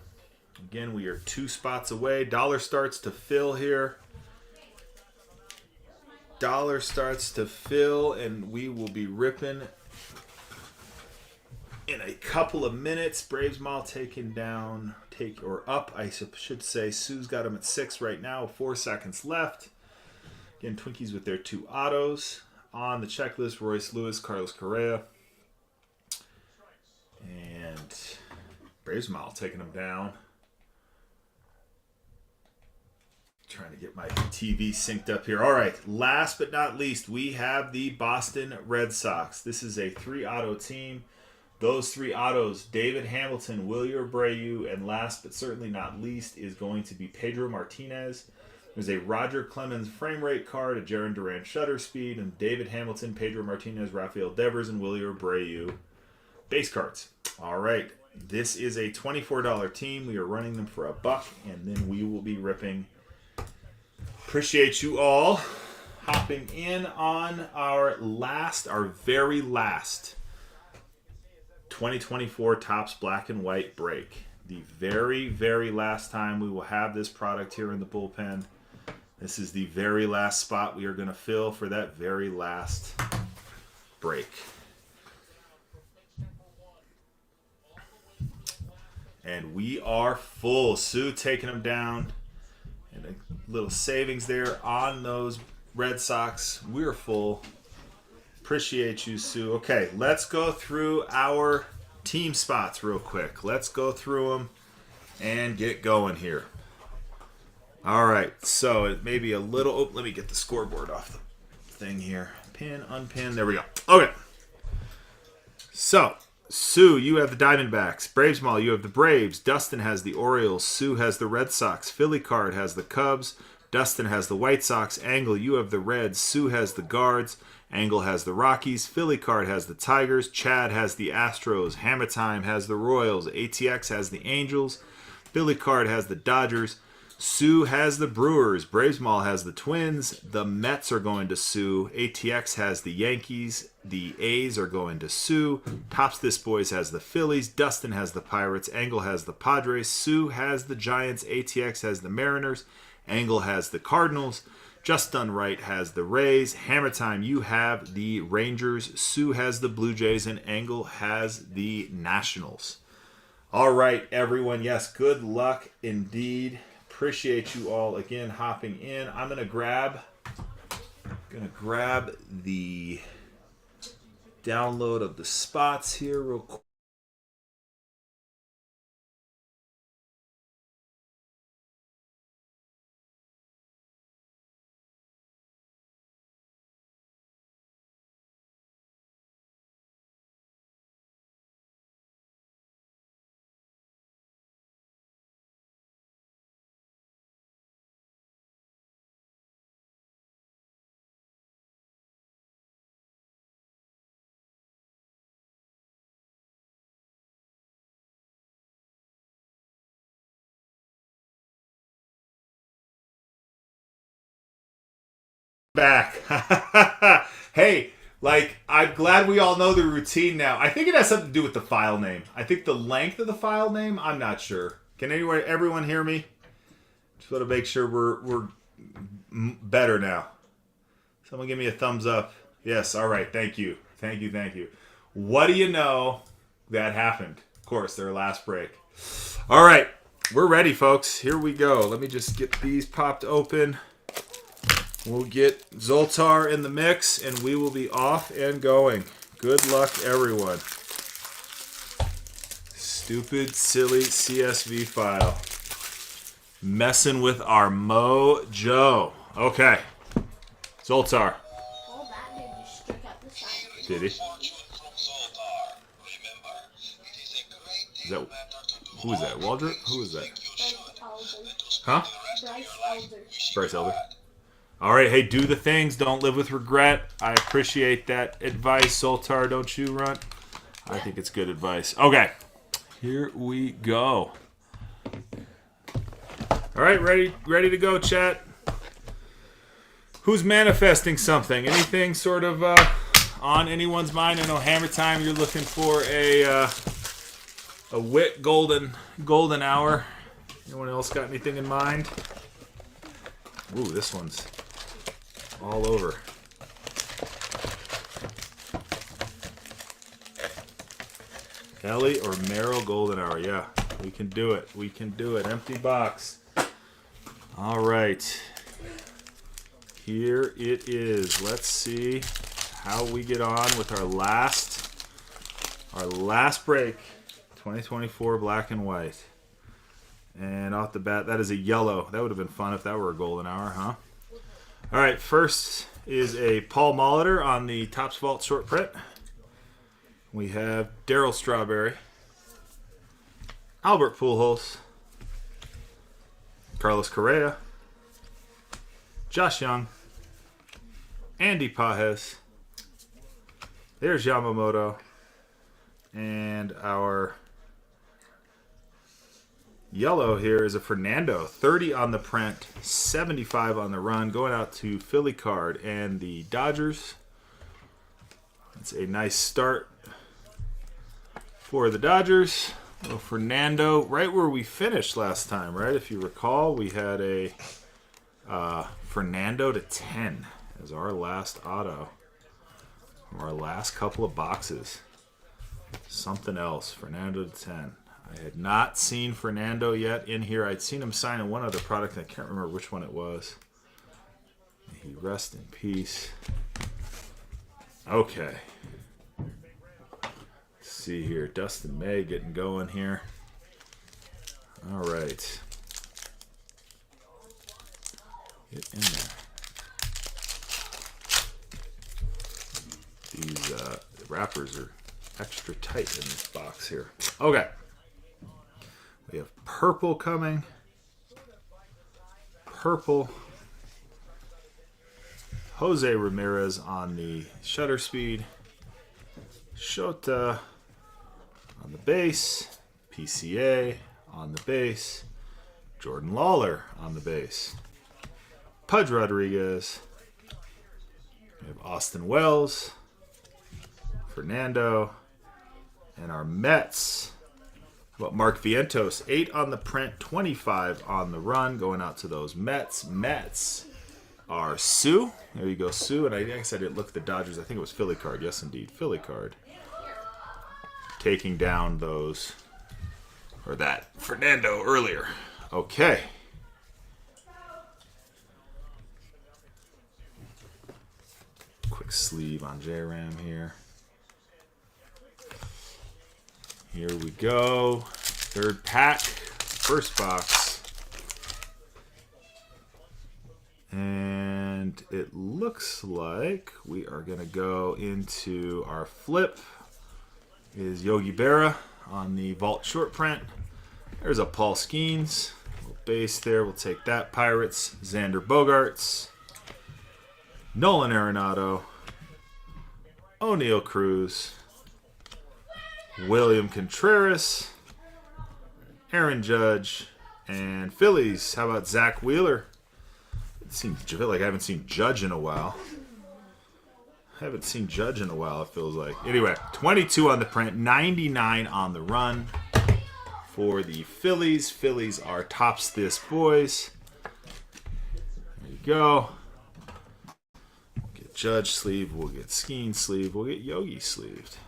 Again, we are 2 spots away. Dollar starts to fill here. Dollar starts to fill, and we will be ripping in a couple of minutes. Braves Mall taken down, up, I should say. Sue's got him at 6 right now, 4 seconds left. Again, Twinkies with their 2 autos. On the checklist, Royce Lewis, Carlos Correa. And Braves Mall taking them down. Trying to get my TV synced up here. All right, last but not least, we have the Boston Red Sox. This is a 3 auto team. Those 3 autos, David Hamilton, Wilyer Abreu, and last but certainly not least is going to be Pedro Martinez. There's a Roger Clemens frame rate card, a Jaron Duran shutter speed, and David Hamilton, Pedro Martinez, Rafael Devers, and Willie Abreu base cards. All right. This is a $24 team. We are running them for $1, and then we will be ripping. Appreciate you all hopping in on our very last 2024 Topps Black and White break. The very, very last time we will have this product here in the bullpen. This is the very last spot we are going to fill for that very last break. And we are full. Sue taking them down. And a little savings there on those Red Sox. We're full. Appreciate you, Sue. Okay, let's go through our team spots real quick. Let's go through them and get going here. All right, so it may be a little... Oh, let me get the scoreboard off the thing here. Pin, unpin. There we go. Okay. So, Sue, you have the Diamondbacks. Bravesmall, you have the Braves. Dustin has the Orioles. Sue has the Red Sox. Philly Card has the Cubs. Dustin has the White Sox. Angle, you have the Reds. Sue has the Guards. Angle has the Rockies. Philly Card has the Tigers. Chad has the Astros. Hammer Time has the Royals. ATX has the Angels. Philly Card has the Dodgers. Sue has the Brewers. Bravesmall has the Twins. The Mets are going to Sue. ATX has the Yankees. The A's are going to Sue. Tops This Boys has the Phillies. Dustin has the Pirates. Angle has the Padres. Sue has the Giants. ATX has the Mariners. Angle has the Cardinals. Just Done Right has the Rays. Hammer Time, you have the Rangers. Sue has the Blue Jays. And Angle has the Nationals. All right, everyone. Yes, good luck indeed. Appreciate you all again hopping in. I'm gonna grab the download of the spots here real quick. Back. Hey, I'm glad we all know the routine now. I think it has something to do with the file name. I think the length of the file name, I'm not sure. Can everyone hear me? Just want to make sure we're better now. Someone give me a thumbs up. Yes, all right. Thank you. What do you know that happened? Of course, their last break. All right. We're ready, folks. Here we go. Let me just get these popped open. We'll get Zoltar in the mix, and we will be off and going. Good luck, everyone. Stupid, silly CSV file. Messing with our mojo. Okay. Zoltar. All that dude just stuck out the side. Did he? Is that... Who is that? Waldrop? Who is that? Huh? Bryce Elder. All right, hey, do the things. Don't live with regret. I appreciate that advice, Zoltar. Don't you, Runt? I think it's good advice. Okay, here we go. All right, ready to go, chat. Who's manifesting something? Anything sort of on anyone's mind? I know Hammer Time. You're looking for a wit golden hour. Anyone else got anything in mind? Ooh, this one's all over. Ellie or Merrill golden hour. Yeah, we can do it. Empty box. All right. Here it is. Let's see how we get on with our last break. 2024 black and white. And off the bat, that is a yellow. That would have been fun if that were a golden hour, huh? All right, first is a Paul Molitor on the Topps Vault short print. We have Darryl Strawberry, Albert Pujols, Carlos Correa, Josh Young, Andy Pajes. There's Yamamoto. And our yellow here is a Fernando. 30 on the print, 75 on the run. Going out to Philly card and the Dodgers. It's a nice start for the Dodgers. Well, Fernando, right where we finished last time, right? If you recall, we had a Fernando to 10 as our last auto. Our last couple of boxes. Something else. Fernando to 10. I had not seen Fernando yet in here. I'd seen him sign in one other product. I can't remember which one it was. He rest in peace. Okay. Let's see here. Dustin May getting going here. All right. Get in there. These wrappers are extra tight in this box here. Okay. We have purple coming. Purple. Jose Ramirez on the shutter speed. Shota on the base. PCA on the base. Jordan Lawler on the base. Pudge Rodriguez. We have Austin Wells. Fernando. And our Mets. How about Mark Vientos? 8 on the print, 25 on the run. Going out to those Mets. Mets are Sue. There you go, Sue. And I guess I didn't look at the Dodgers. I think it was Philly card. Yes, indeed. Philly card. Taking down those, or that Fernando earlier. Okay. Quick sleeve on J-Ram here. Here we go. Third pack. First box. And it looks like we are going to go into our flip. Is Yogi Berra on the Vault short print. There's a Paul Skeens. Little base there. We'll take that. Pirates. Xander Bogaerts. Nolan Arenado. O'Neal Cruz. William Contreras. Aaron Judge. And Phillies. How about Zach Wheeler? It seems like I haven't seen Judge in a while. Haven't seen Judge in a while, it feels like. Anyway, 22 on the print, 99 on the run for the Phillies. Phillies are tops this, boys. There you go. We'll get Judge sleeve. We'll get Skeen sleeve. We'll get Yogi sleeved.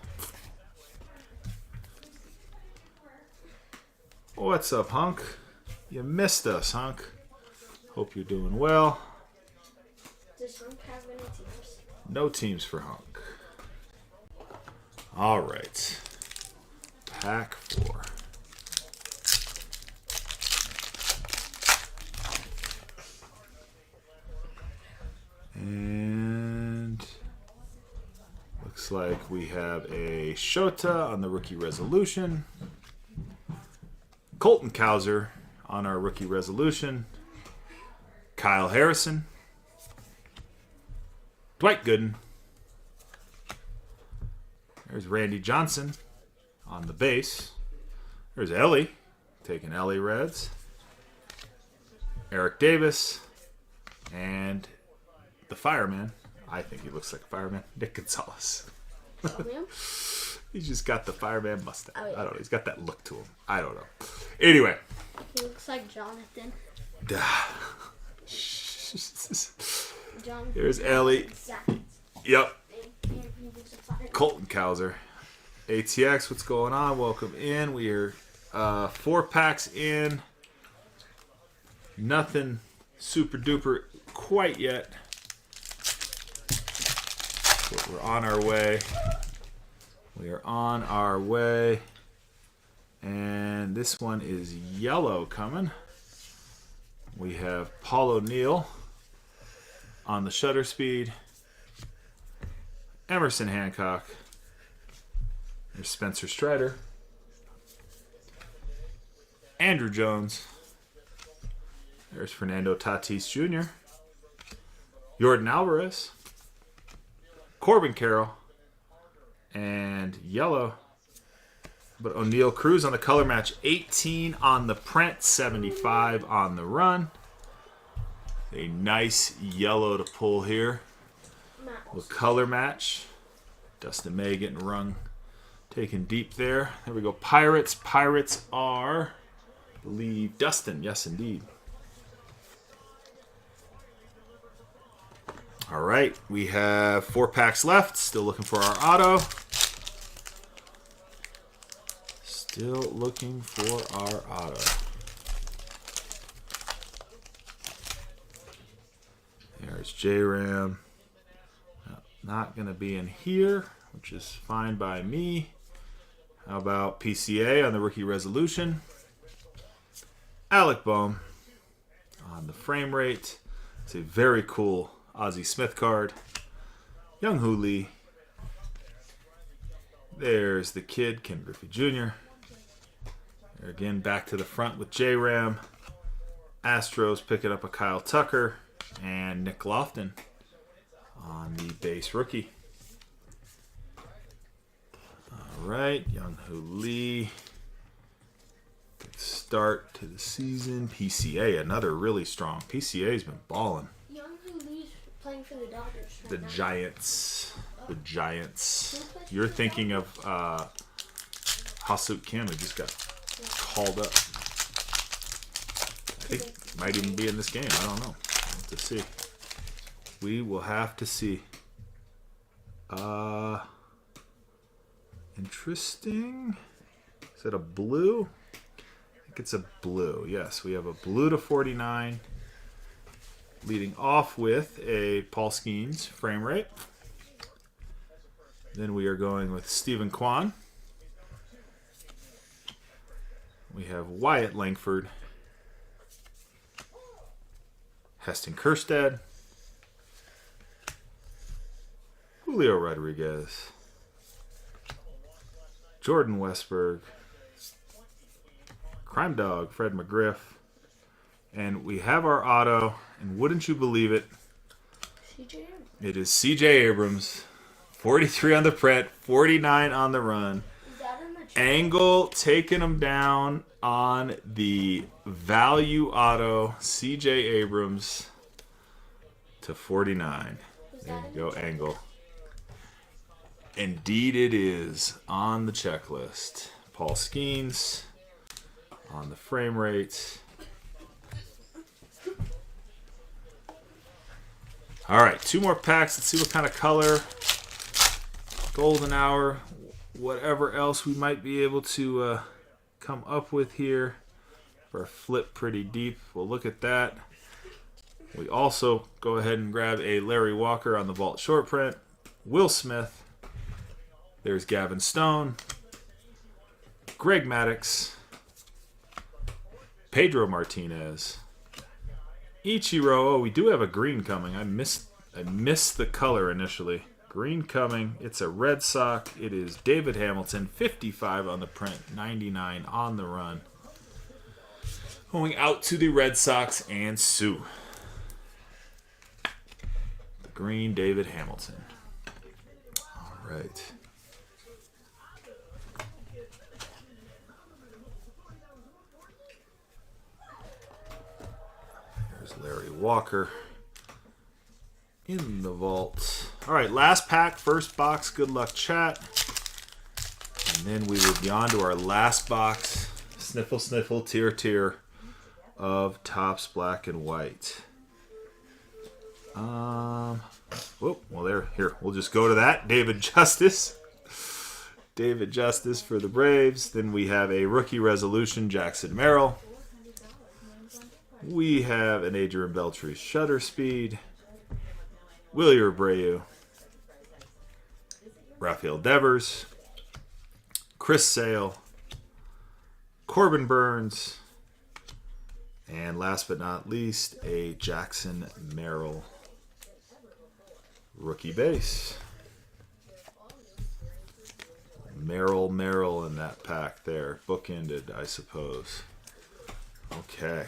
What's up, Hunk? You missed us, Hunk. Hope you're doing well. Does Hunk have any teams? No teams for Hunk. All right. Pack 4. And looks like we have a Shota on the rookie resolution. Colton Cowser on our rookie resolution. Kyle Harrison. Dwight Gooden. There's Randy Johnson on the base. There's Ellie, taking Ellie Reds. Eric Davis. And the fireman. I think he looks like a fireman. Nick Gonzalez. He's just got the fireman mustache. Oh, yeah. I don't know. He's got that look to him. I don't know. Anyway. He looks like Jonathan. Jonathan. Here's Ellie. Exactly. Yep. And he looks like fire. Colton Cowser. ATX, what's going on? Welcome in. We are 4 packs in. Nothing super duper quite yet. But we're on our way. We are on our way. And this one is yellow coming. We have Paul O'Neill on the shutter speed. Emerson Hancock. There's Spencer Strider. Andrew Jones. There's Fernando Tatis Jr. Jordan Alvarez, Corbin Carroll, and yellow. But O'Neal Cruz on the color match. 18 on the print, 75 on the run. A nice yellow to pull here. We'll color match. Dustin May getting rung. Taken deep there. There we go. Pirates. Pirates are, I believe, Dustin. Yes, indeed. All right. We have 4 packs left. Still looking for our auto. Still looking for our auto. There's J-Ram. Not going to be in here, which is fine by me. How about PCA on the rookie resolution? Alec Bohm on the frame rate. It's a very cool Ozzie Smith card. Young Hoo Lee. There's the kid, Ken Griffey Jr. There again, back to the front with J-Ram. Astros picking up a Kyle Tucker. And Nick Lofton on the base rookie. All right, Young Hoo Lee. Good start to the season. PCA, another really strong. PCA's been balling. Young Hoo Lee's playing for the Dodgers. The Giants. The Giants. You're thinking of Ha-Seok Kim, who just got called up. I think he might even be in this game. I don't know. We'll have to see. We will have to see. Interesting. Is it a blue? I think it's a blue. Yes, we have a blue to 49. Leading off with a Paul Skeens frame rate. Then we are going with Stephen Kwan. We have Wyatt Langford. Heston Kjerstad. Julio Rodriguez. Jordan Westberg. Crime Dog, Fred McGriff. And we have our auto, and wouldn't you believe it, it is C.J. Abrams. 43 on the print, 49 on the run. Angle taking him down on the value auto. C.J. Abrams to 49. There you go, Angle. Indeed it is on the checklist. Paul Skeens on the frame rate. All right, 2 more packs. Let's see what kind of color. Golden hour. Whatever else we might be able to come up with here. For a flip pretty deep. We'll look at that. We also go ahead and grab a Larry Walker on the vault short print. Will Smith. There's Gavin Stone. Greg Maddux. Pedro Martinez. Ichiro. Oh, we do have a green coming. I missed the color initially. Green coming. It's a Red Sox. It is David Hamilton. 55 on the print. 99 on the run. Going out to the Red Sox and Sue. The green David Hamilton. All right. There's Larry Walker in the vault. All right, last pack, first box. Good luck, chat. And then we will be on to our last box. Sniffle, sniffle, tear, tear of Topps Black and White. Whoop, well, here. We'll just go to that. David Justice. David Justice for the Braves. Then we have a rookie resolution, Jackson Merrill. We have an Adrian Beltre shutter speed. Willie Abreu. Rafael Devers. Chris Sale. Corbin Burns. And last but not least, a Jackson Merrill rookie base. Merrill in that pack there. Bookended, I suppose. Okay.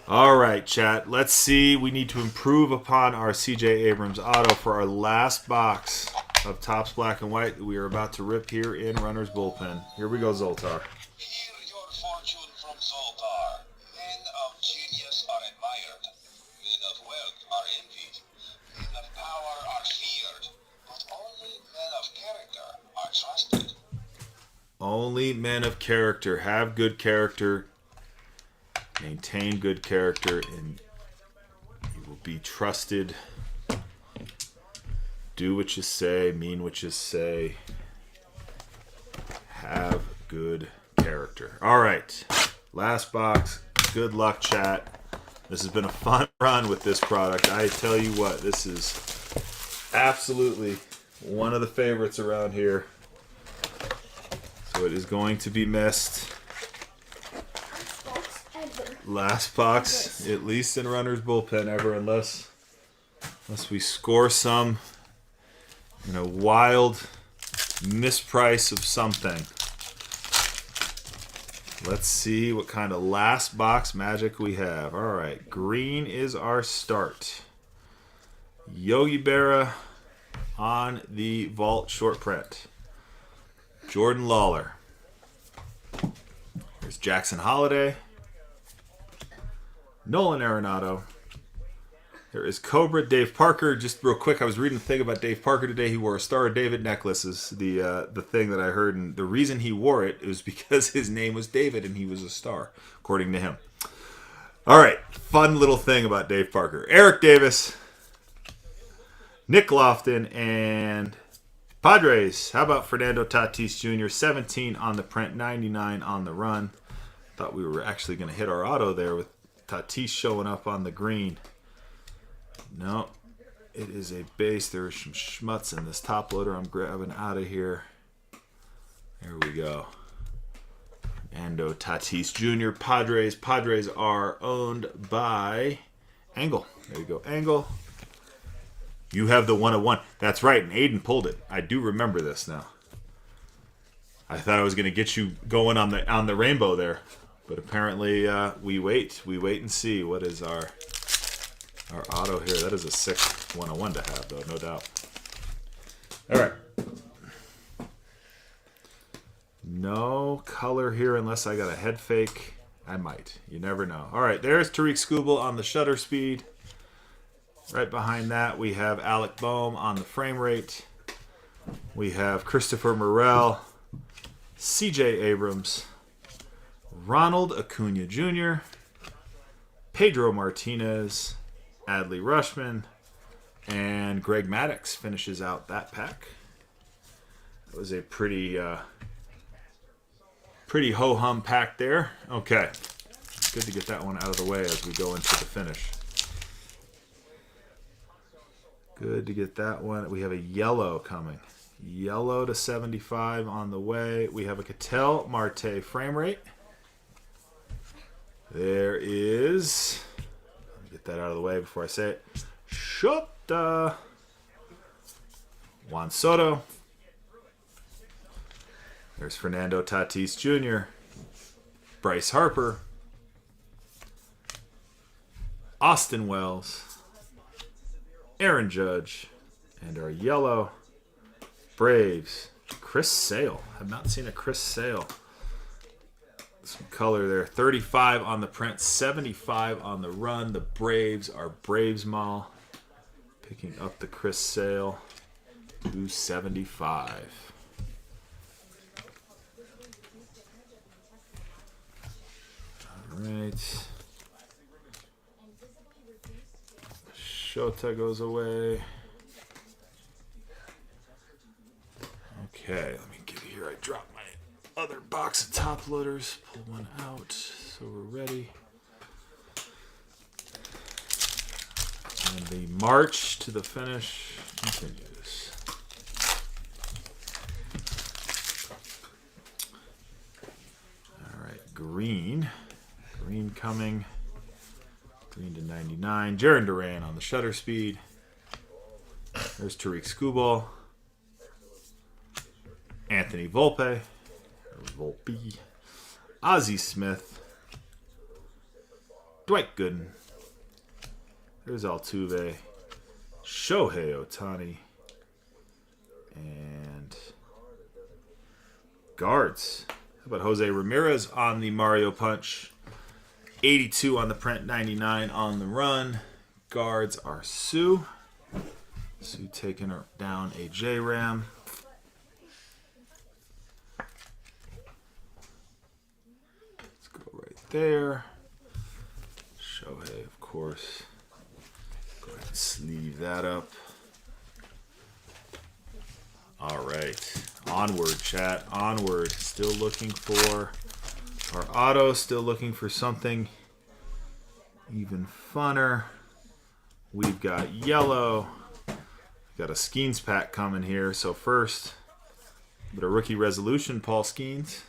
All right, chat. Let's see. We need to improve upon our C.J. Abrams auto for our last box of Topps Black and White that we are about to rip here in Runter's Bullpen. Here we go, Zoltar. Hear your fortune from Zoltar. Men of genius are admired. Men of wealth are envied. Men of power are feared. But only men of character are trusted. Only men of character have good character, maintain good character, and you will be trusted. Do what you say, mean what you say. Have good character. All right, last box. Good luck, chat. This has been a fun run with this product. I tell you what, this is absolutely one of the favorites around here. So it is going to be missed. Last box, at least in Runter's Bullpen ever, unless we score some in a wild misprice of something. Let's see what kind of last box magic we have. All right, green is our start. Yogi Berra on the vault short print. Jordan Lawler. There's Jackson Holliday. Nolan Arenado. There is Cobra, Dave Parker. Just real quick, I was reading a thing about Dave Parker today. He wore a Star of David necklace, is the thing that I heard. And the reason he wore it was because his name was David and he was a star, according to him. All right, fun little thing about Dave Parker. Eric Davis, Nick Lofton, and Padres. How about Fernando Tatis Jr.? 17 on the print, 99 on the run. Thought we were actually going to hit our auto there with Tatis showing up on the green. No, it is a base. There is some schmutz in this top loader. I'm grabbing out of here. There we go. Fernando Tatis Jr. Padres. Padres are owned by Angle. There you go, Angle. You have the 101. That's right, and Aiden pulled it. I do remember this now. I thought I was going to get you going on the rainbow there, but apparently we wait. We wait and see. What is our auto here? That is a sick 101 to have, though, no doubt. All right. No color here unless I got a head fake. I might. You never know. All right, there's Tariq Skubal on the shutter speed. Right behind that, we have Alec Boehm on the frame rate. We have Christopher Morel, C.J. Abrams, Ronald Acuna Jr., Pedro Martinez, Adley Rushman, and Greg Maddux finishes out that pack. That was a pretty ho-hum pack there. Okay, good to get that one out of the way as we go into the finish. Good to get that one. We have a yellow coming. Yellow to 75 on the way. We have a Ketel Marte frame rate. There is... Let me get that out of the way before I say it. Shota. Juan Soto. There's Fernando Tatis Jr. Bryce Harper. Austin Wells. Aaron Judge, and our yellow Braves, Chris Sale. Have not seen a Chris Sale. Some color there. 35 on the print, 75 on the run. The Braves are Braves Mall. Picking up the Chris Sale, 275. All right. Shota goes away. Okay, let me give you here. I dropped my other box of top loaders. Pull one out so we're ready. And the march to the finish continues. All right, green. Green coming. Green to 99. Jarren Duran on the shutter speed. There's Tariq Skubal. Anthony Volpe. Ozzie Smith. Dwight Gooden. There's Altuve. Shohei Ohtani. And guards. How about Jose Ramirez on the Mario Punch? 82 on the print, 99 on the run. Guards are Sue. Sue taking her down a J-Ram. Let's go right there. Shohei, of course. Go ahead and sleeve that up. All right. Onward, chat. Onward. Still looking for our auto. Still looking for something even funner. We've got yellow. We've got a Skeens pack coming here. So first, but a rookie resolution, Paul Skeens.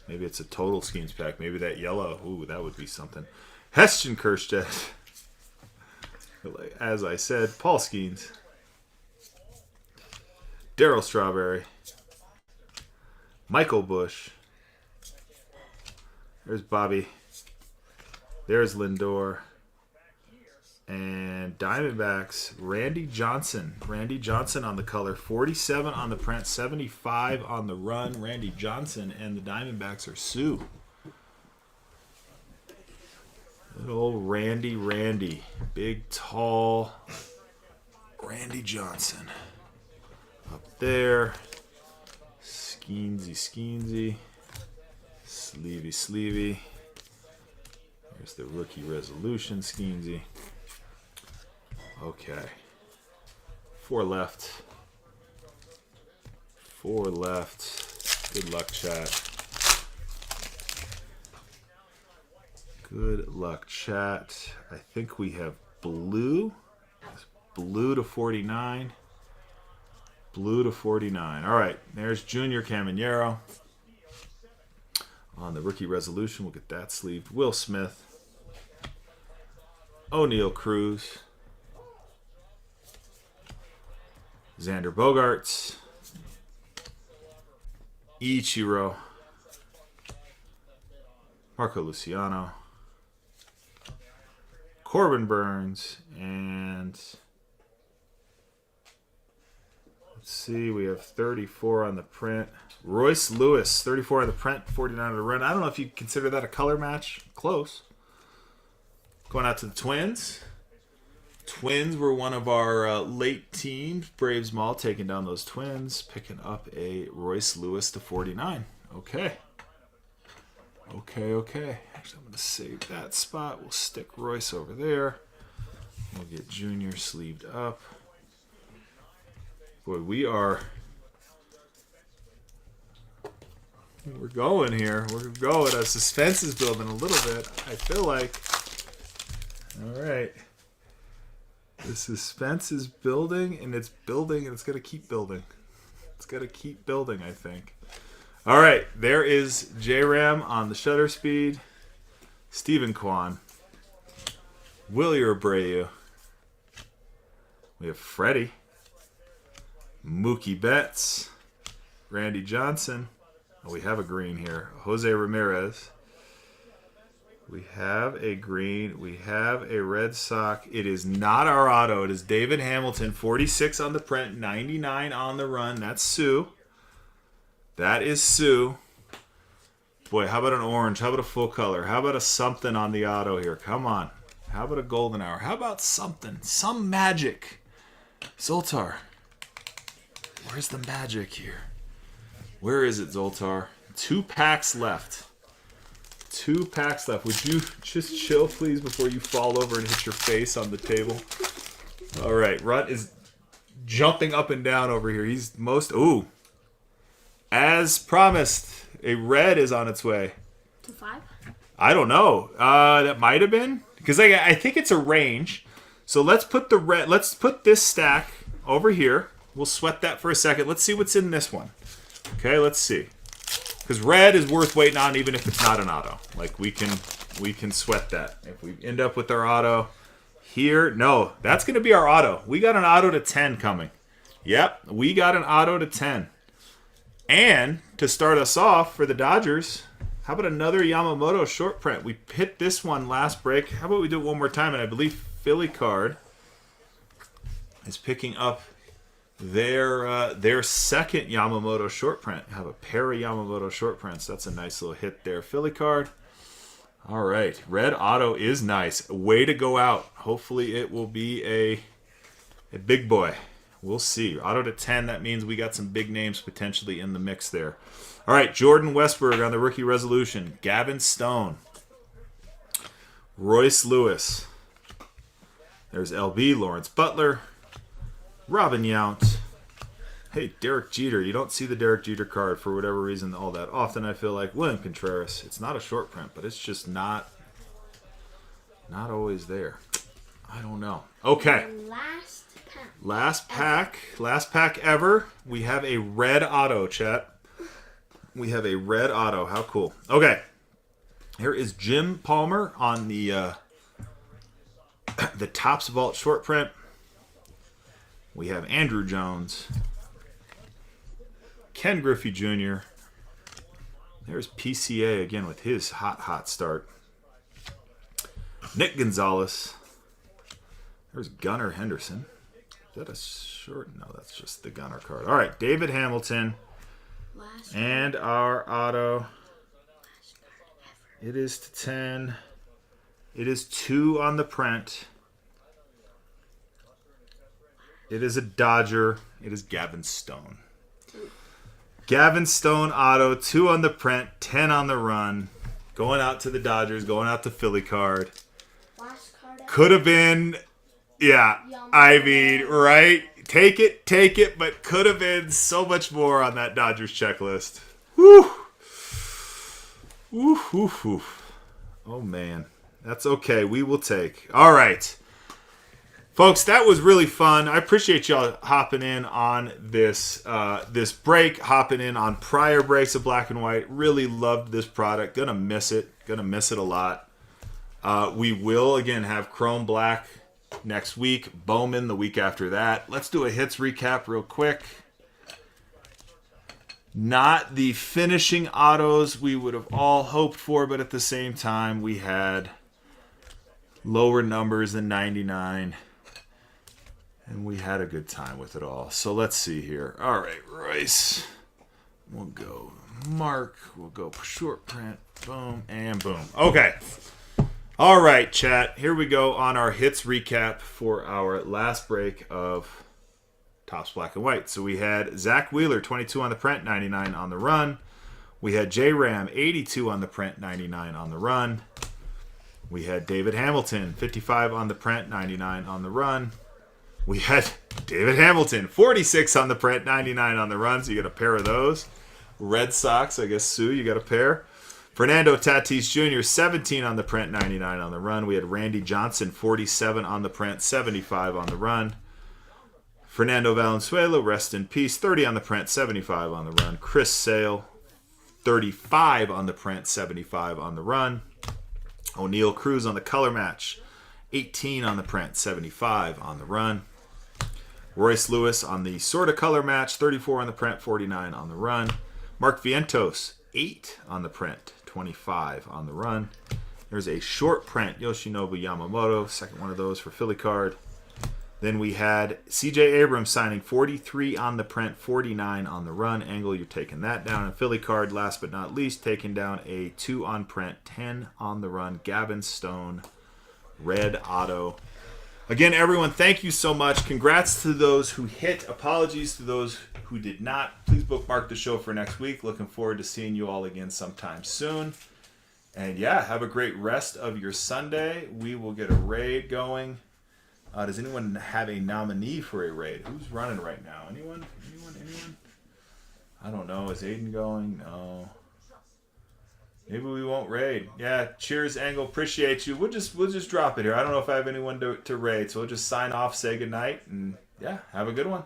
Maybe it's a total Skeens pack. Maybe that yellow. Ooh, that would be something. Heston Kjerstad. As I said, Paul Skeens. Darryl Strawberry. Michael Bush. There's Bobby. There's Lindor. And Diamondbacks, Randy Johnson. Randy Johnson on the color. 47 on the print, 75 on the run. Randy Johnson, and the Diamondbacks are Sue. Good old Randy. Big, tall Randy Johnson. Up there. Skeensy. Sleevy. There's the rookie resolution, Skeensy. Okay. 4 left. Good luck, chat. Good luck, chat. I think we have blue. Blue to 49. Blue to 49. All right. There's Junior Caminero. On the rookie resolution, we'll get that sleeved. Will Smith. O'Neal Cruz. Xander Bogaerts. Ichiro. Marco Luciano. Corbin Burns. And let's see, we have 34 on the print. Royce Lewis, 34 on the print, 49 on the run. I don't know if you consider that a color match. Close. Going out to the Twins. Twins were one of our late teams. Braves Mall taking down those Twins. Picking up a Royce Lewis to 49. Okay. Actually, I'm going to save that spot. We'll stick Royce over there. We'll get Junior sleeved up. Boy, we're going here. We're going. Our suspense is building a little bit, I feel like. All right. The suspense is building, and it's building, and it's going to keep building. It's going to keep building, I think. All right. There is J-Ram on the shutter speed. Stephen Kwan. Willie Abreu. We have Freddie. Mookie Betts. Randy Johnson. Oh, we have a green here. Jose Ramirez. We have a green. We have a red sock. It is not our auto. It is David Hamilton. 46 on the print. 99 on the run. That's Sue. That is Sue. Boy, how about an orange? How about a full color? How about a something on the auto here? Come on. How about a golden hour? How about something? Some magic. Zoltar. Where's the magic here? Where is it, Zoltar? 2 packs left. 2 packs left. Would you just chill, please, before you fall over and hit your face on the table? All right. Runt is jumping up and down over here. He's most... Ooh. As promised, a red is on its way. To 5? I don't know. That might have been. Because I think it's a range. So let's put the red... Let's put this stack over here. We'll sweat that for a second. Let's see what's in this one. Okay, let's see. Because red is worth waiting on even if it's not an auto. Like, we can sweat that. If we end up with our auto here. No, that's going to be our auto. We got an auto to 10 coming. Yep, we got an auto to 10. And to start us off for the Dodgers, How about another Yamamoto short print? We hit this one last break. How about we do it one more time? And I believe Philly Card is picking up their second Yamamoto short print. I have a pair of Yamamoto short prints. That's a nice little hit there. Philly Card. All right. Red auto is nice. Way to go out. Hopefully it will be a big boy. We'll see. Auto to 10. That means we got some big names potentially in the mix there. All right. Jordan Westberg on the rookie resolution. Gavin Stone. Royce Lewis. There's LB. Lawrence Butler. Robin Yount. Hey, Derek Jeter. You don't see the Derek Jeter card for whatever reason all that often. I feel like William Contreras. It's not a short print, but it's just not always there. I don't know. Okay. Last pack ever. We have a red auto, chat. We have a red auto. How cool. Okay. Here is Jim Palmer on the Topps Vault short print. We have Andrew Jones. Ken Griffey Jr. There's PCA again with his hot start. Nick Gonzalez. There's Gunnar Henderson. Is that a short? No, that's just the Gunnar card. All right, David Hamilton. And our auto. It is to 10. It is 2 on the print. It is a Dodger. It is Gavin Stone. Gavin Stone auto, 2 on the print, 10 on the run. Going out to the Dodgers, going out to Philly Card. Could have been, yeah, I mean, right? Take it, but could have been so much more on that Dodgers checklist. Woo! Woo, woo, woo. Oh, man. That's okay. We will take. All right. Folks, that was really fun. I appreciate y'all hopping in on this this break, hopping in on prior breaks of Black and White. Really loved this product. Gonna miss it. Gonna miss it a lot. We will, again, have Chrome Black next week. Bowman the week after that. Let's do a hits recap real quick. Not the finishing autos we would have all hoped for, but at the same time, we had lower numbers than 99. And we had a good time with it all. So let's see here. All right, Royce. We'll go Mark. We'll go short print. Boom and boom. Okay. All right, chat. Here we go on our hits recap for our last break of Topps Black and White. So we had Zach Wheeler, 22 on the print, 99 on the run. We had J-Ram, 82 on the print, 99 on the run. We had David Hamilton, 55 on the print, 99 on the run. We had David Hamilton, 46 on the print, 99 on the run. So you got a pair of those. Red Sox, I guess, Sue, you got a pair. Fernando Tatis Jr., 17 on the print, 99 on the run. We had Randy Johnson, 47 on the print, 75 on the run. Fernando Valenzuela, rest in peace, 30 on the print, 75 on the run. Chris Sale, 35 on the print, 75 on the run. O'Neal Cruz on the color match, 18 on the print, 75 on the run. Royce Lewis on the sort of color match, 34 on the print, 49 on the run. Mark Vientos, 8 on the print, 25 on the run. There's a short print, Yoshinobu Yamamoto, second one of those for Philly Card. Then we had C.J. Abrams signing 43 on the print, 49 on the run. Angle, you're taking that down. And Philly Card, last but not least, taking down a 2 on print, 10 on the run. Gavin Stone, red auto. Again, everyone, thank you so much. Congrats to those who hit. Apologies to those who did not. Please bookmark the show for next week. Looking forward to seeing you all again sometime soon. And yeah, have a great rest of your Sunday. We will get a raid going. Does anyone have a nominee for a raid? Who's running right now? Anyone? I don't know. Is Aiden going? No. Maybe we won't raid. Yeah, cheers, Angle. Appreciate you. We'll just drop it here. I don't know if I have anyone to raid, so we'll just sign off, say goodnight, and yeah, have a good one.